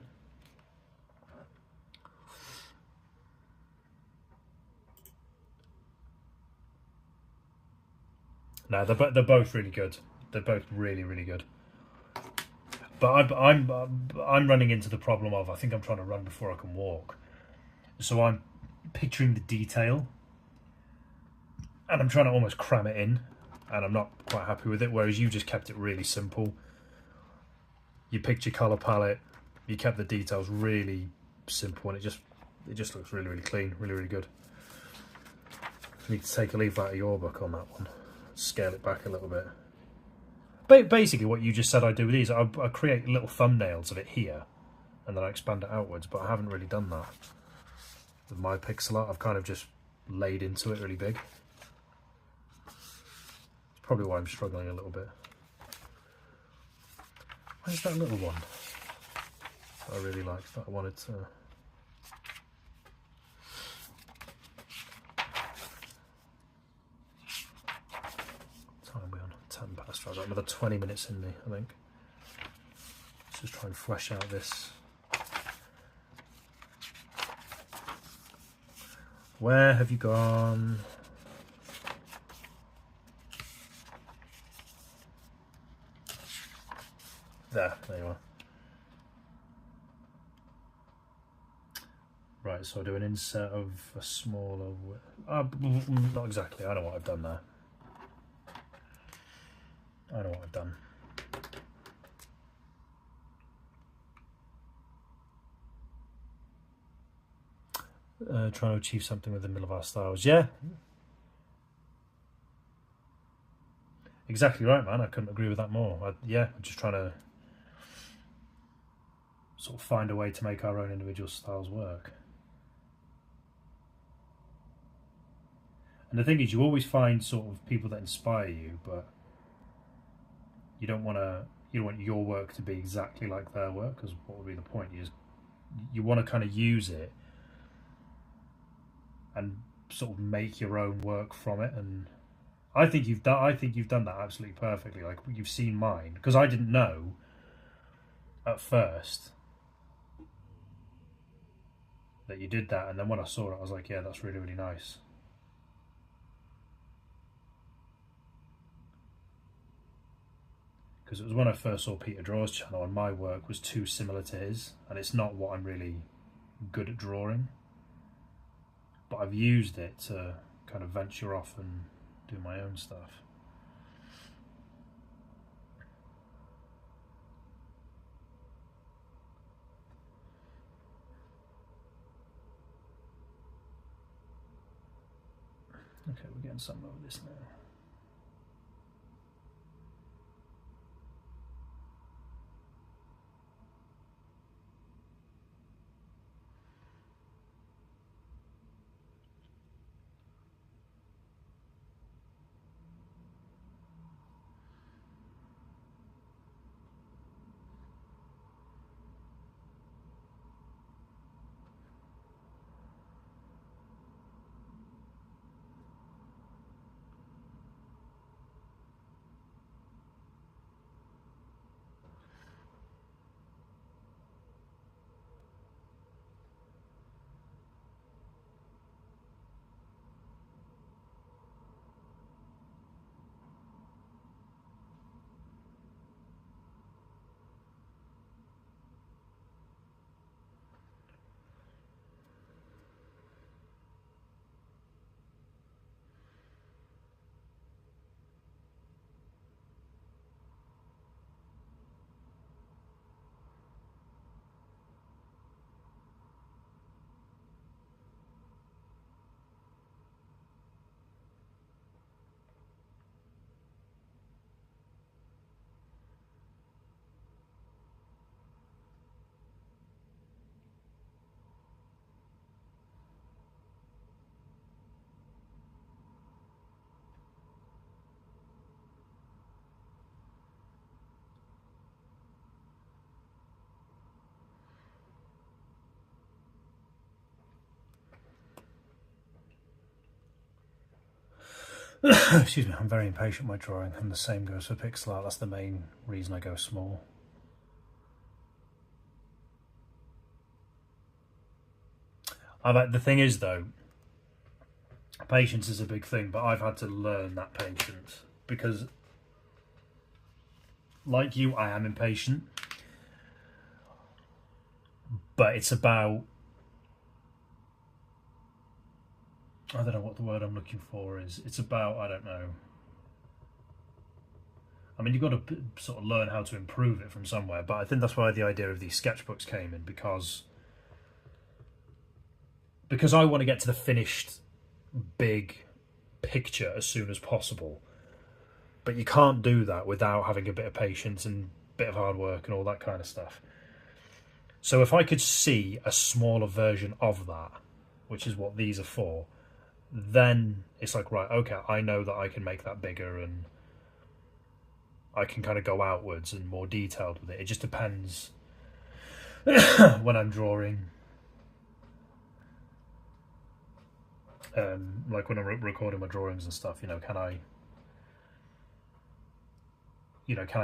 No, they're both really good. They're both really, really good. But I'm running into the problem of, I think I'm trying to run before I can walk. So I'm picturing the detail, and I'm trying to almost cram it in, and I'm not quite happy with it. Whereas you just kept it really simple. You picked your color palette, you kept the details really simple, and it just looks really, really clean, really, really good. You need to take a leaf out of your book on that one. Scale it back a little bit. But basically what you just said I do with these, I create little thumbnails of it here, and then I expand it outwards, but I haven't really done that. with my pixel art. I've kind of just laid into it really big. It's probably why I'm struggling a little bit. Where's that little one that I really liked that I wanted to... Time are we on? 10 past. I've got another 20 minutes in me, I think. Let's just try and flesh out this. Where have you gone? There you are. Right, so I do an insert of a smaller width. Not exactly, I know what I've done there. I know what I've done. Trying to achieve something with the middle of our styles. Yeah. Exactly right, man. I couldn't agree with that more. Yeah, I'm just trying to sort of find a way to make our own individual styles work. And the thing is, you always find sort of people that inspire you, but you don't want your work to be exactly like their work, because what would be the point? You want to kind of use it and sort of make your own work from it. And I think you've done that absolutely perfectly. Like, you've seen mine, because I didn't know at first that you did that, and then when I saw it, I was like, yeah, that's really, really nice. Because it was when I first saw Peter Draw's channel and my work was too similar to his, and it's not what I'm really good at drawing, but I've used it to kind of venture off and do my own stuff. Okay, we're getting somewhere with this now. Excuse me, I'm very impatient with my drawing, and the same goes for pixel art. That's the main reason I go small. The thing is, though, patience is a big thing, but I've had to learn that patience, because, like you, I am impatient, but it's about, I don't know what the word I'm looking for is. It's about, I don't know. I mean, you've got to sort of learn how to improve it from somewhere, but I think that's why the idea of these sketchbooks came in, because I want to get to the finished big picture as soon as possible. But you can't do that without having a bit of patience and a bit of hard work and all that kind of stuff. So if I could see a smaller version of that which is what these are for, then it's like, right, okay, I know that I can make that bigger and I can kind of go outwards and more detailed with it. It just depends when I'm drawing. Like when I'm recording my drawings and stuff, can I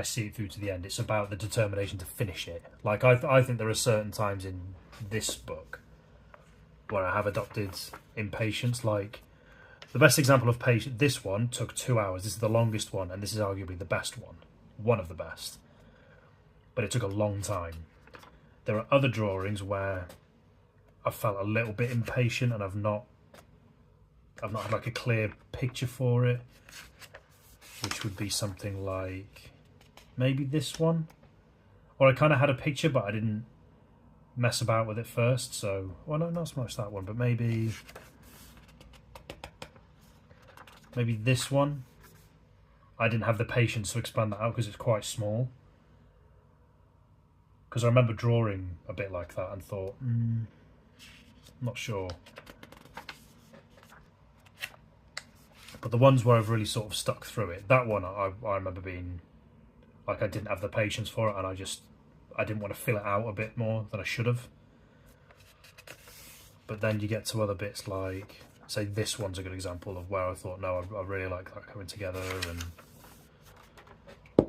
see it through to the end? It's about the determination to finish it. Like I think there are certain times in this book where I have adopted impatience. Like the best example of patience, this one took 2 hours. This is the longest one, and this is arguably the best one of the best. But it took a long time. There are other drawings where I felt a little bit impatient, and I've not had like a clear picture for it, which would be something like maybe this one, or I kind of had a picture but I didn't mess about with it first. So, well, no, not so much that one, but maybe this one. I didn't have the patience to expand that out because it's quite small. Because I remember drawing a bit like that and thought, not sure. But the ones where I've really sort of stuck through it, that one I remember being like, I didn't have the patience for it, and I didn't want to fill it out a bit more than I should have. But then you get to other bits, like, say this one's a good example of where I thought, no, I really like that coming together and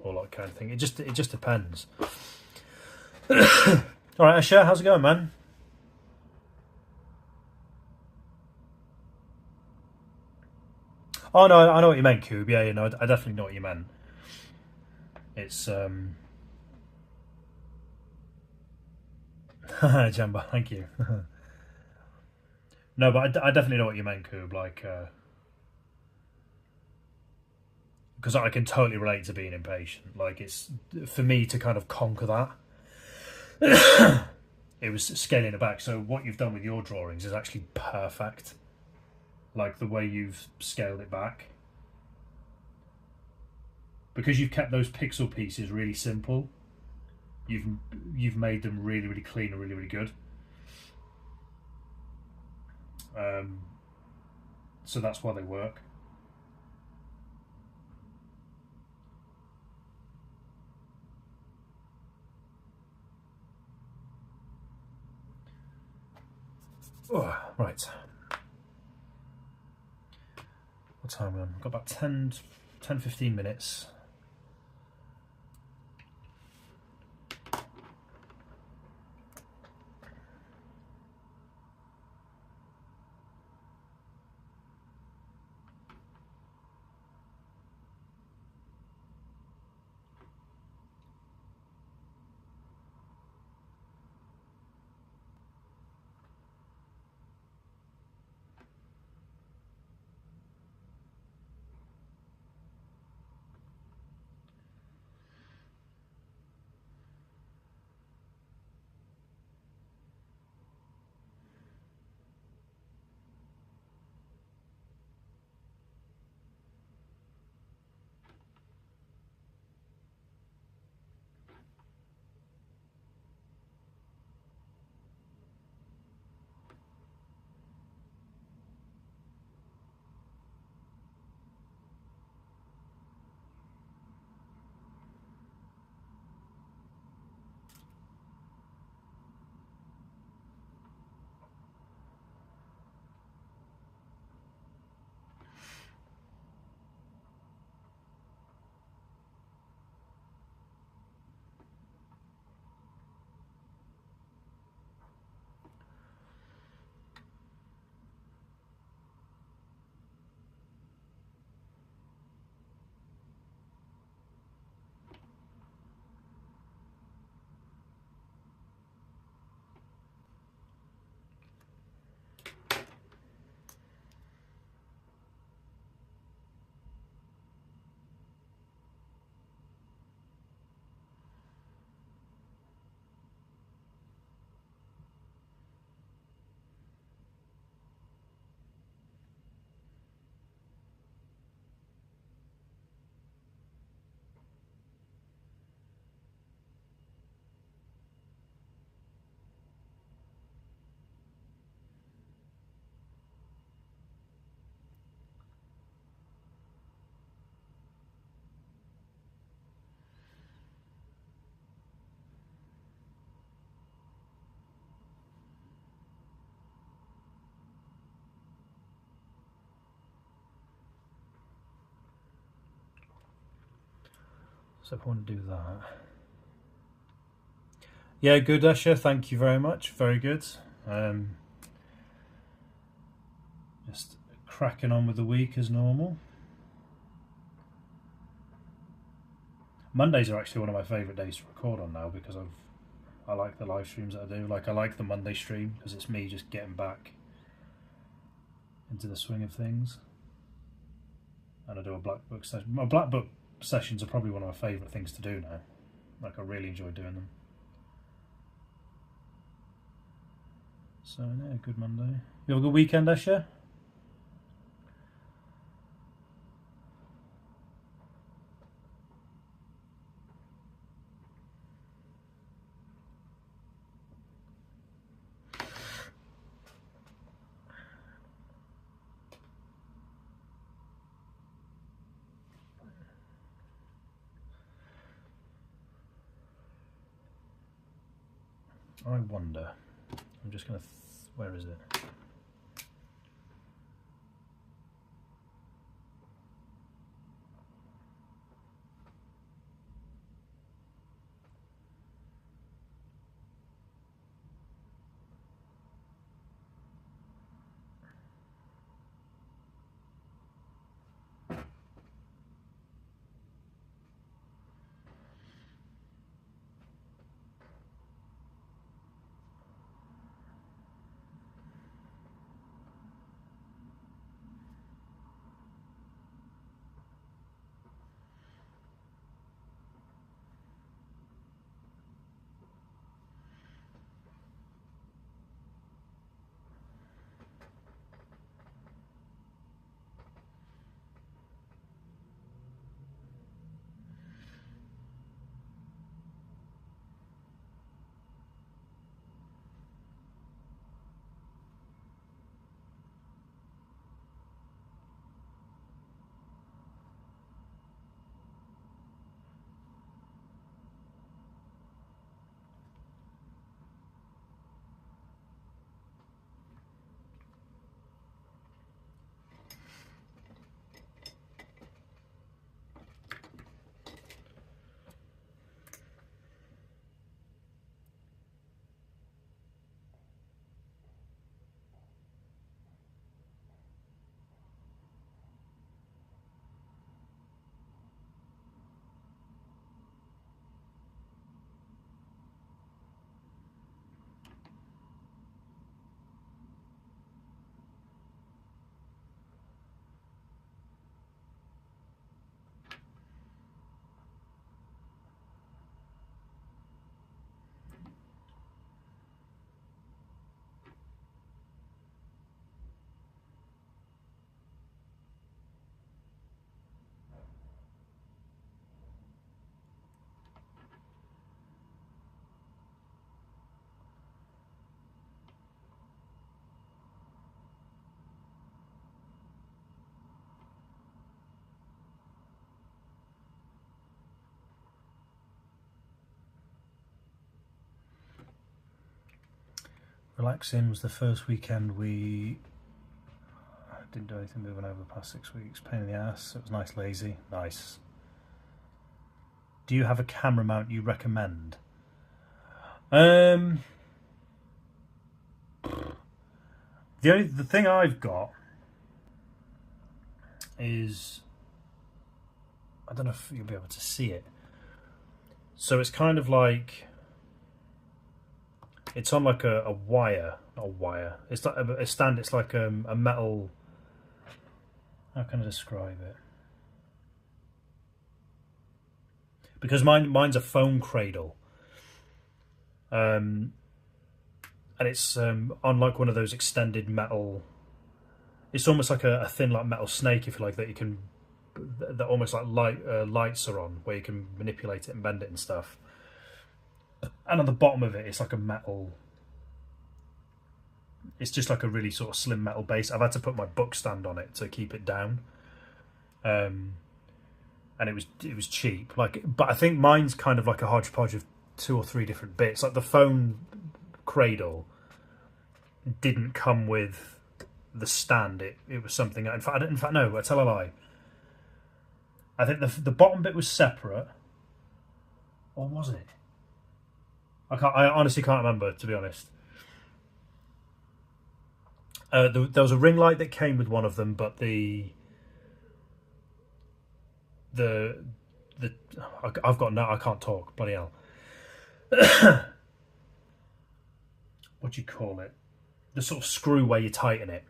all that kind of thing. It just depends. All right, Asher, how's it going, man? Oh no, I know what you meant, Cube. Yeah, I definitely know what you meant. It's Jamba, thank you. No, but I definitely know what you meant, Cube. Like, because I can totally relate to being impatient. Like, it's for me to kind of conquer that. It was scaling it back. So what you've done with your drawings is actually perfect. Like the way you've scaled it back, because you've kept those pixel pieces really simple. You've made them really, really clean and really, really good. So that's why they work. Oh, right. What time am I on? Got about 10-15 minutes. So if I want to do that. Yeah, good, Escher. Thank you very much. Very good. Just cracking on with the week as normal. Mondays are actually one of my favourite days to record on now because I like the live streams that I do. Like I like the Monday stream because it's me just getting back into the swing of things. And I do a black book session. My black book sessions are probably one of my favourite things to do now. Like I really enjoy doing them. So yeah, good Monday. You have a good weekend, Escher? I wonder. I'm just going to... where is it? Relaxing was the first weekend we didn't do anything moving over the past 6 weeks. Pain in the ass. It was nice, lazy. Nice. Do you have a camera mount you recommend? The thing I've got is, I don't know if you'll be able to see it. So it's kind of like, it's on like a wire, not a wire. It's like a stand. It's like a metal. How can I describe it? Because mine's a foam cradle, and it's on like one of those extended metal. It's almost like a thin like metal snake, if you like, that you can, that almost like lights are on, where you can manipulate it and bend it and stuff. And on the bottom of it, it's like a metal. It's just like a really sort of slim metal base. I've had to put my book stand on it to keep it down, and it was cheap. Like, but I think mine's kind of like a hodgepodge of 2 or 3 different bits. Like the phone cradle didn't come with the stand. It was something. In fact, no. I tell a lie. I think the bottom bit was separate, Or was it? I honestly can't remember, to be honest. There was a ring light that came with one of them, but I've got no, I can't talk. Bloody hell. What do you call it? The sort of screw where you tighten it.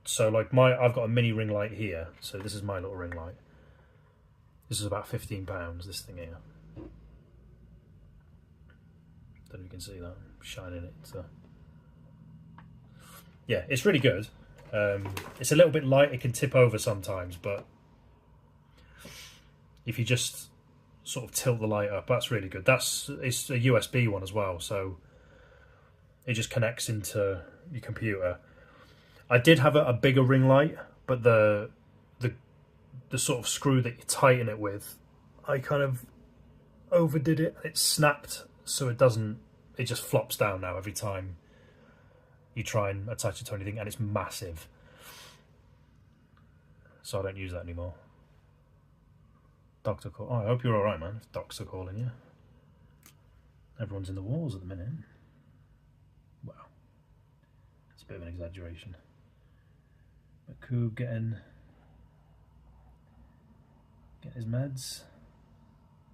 So like I've got a mini ring light here. So this is my little ring light. This is about £15. This thing here. Don't know if you can see that. I'm shining it. So. Yeah, it's really good. It's a little bit light. It can tip over sometimes, but if you just sort of tilt the light up, that's really good. It's a USB one as well, so it just connects into your computer. I did have a bigger ring light, but the sort of screw that you tighten it with, I kind of overdid it. It snapped, so it doesn't. It just flops down now every time you try and attach it to anything, and it's massive. So I don't use that anymore. Doctor call. Oh, I hope you're all right, man. If docs are calling you. Everyone's in the wars at the minute. Wow, it's a bit of an exaggeration. Maku getting his meds.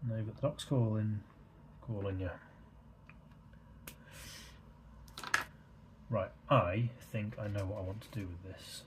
Now you've got the docs calling you. Right, I think I know what I want to do with this.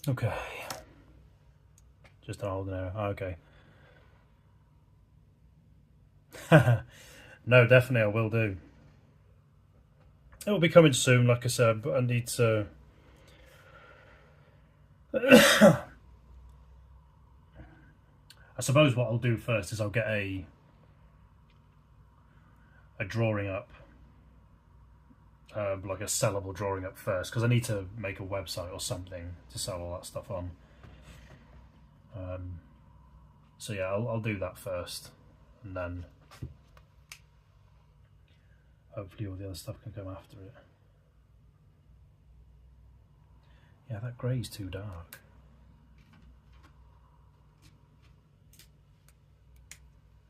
Okay. Just an old error. Oh, okay. No, definitely I will do. It will be coming soon, like I said, but I need to... I suppose what I'll do first is I'll get a drawing up, like a sellable drawing up first, because I need to make a website or something to sell all that stuff on. So yeah, I'll do that first, and then hopefully all the other stuff can come after it. Yeah, that grey's too dark.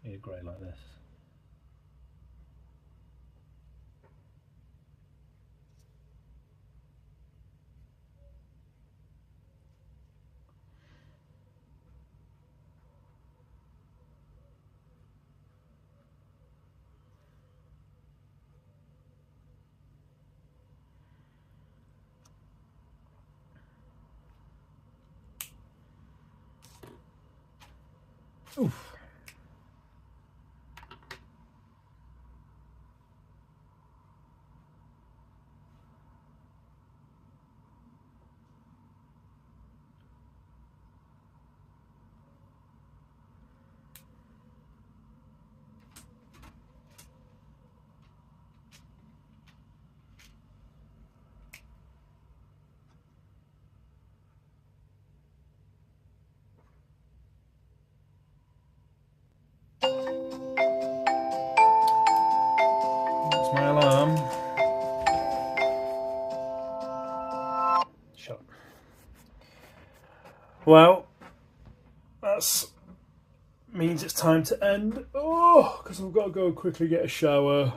Need a grey like this. Oof. Well, that's means it's time to end. Oh, because I've got to go quickly get a shower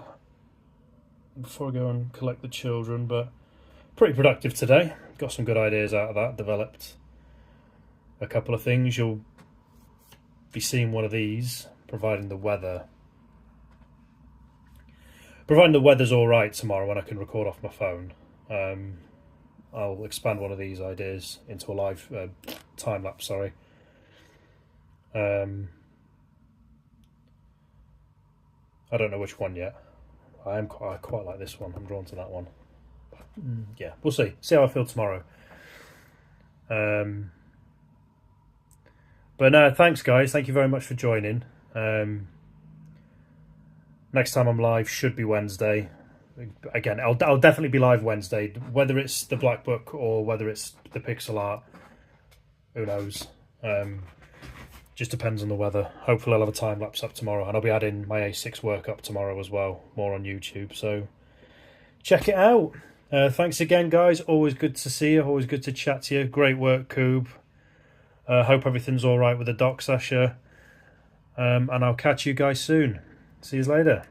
before I go and collect the children. But pretty productive today. Got some good ideas out of that. Developed a couple of things. You'll be seeing one of these, providing the weather's all right tomorrow when I can record off my phone. I'll expand one of these ideas into a live time lapse. Sorry. I don't know which one yet. I quite like this one. I'm drawn to that one. Yeah, we'll see. See how I feel tomorrow. But no, thanks guys. Thank you very much for joining. Next time I'm live should be Wednesday. Again, I'll definitely be live Wednesday. Whether it's the Black Book or whether it's the pixel art, who knows? Just depends on the weather. Hopefully I'll have a time lapse up tomorrow, and I'll be adding my A6 work up tomorrow as well, more on YouTube. So check it out. Thanks again, guys. Always good to see you. Always good to chat to you. Great work, Coob. Hope everything's all right with the dock, Sasha. And I'll catch you guys soon. See you later.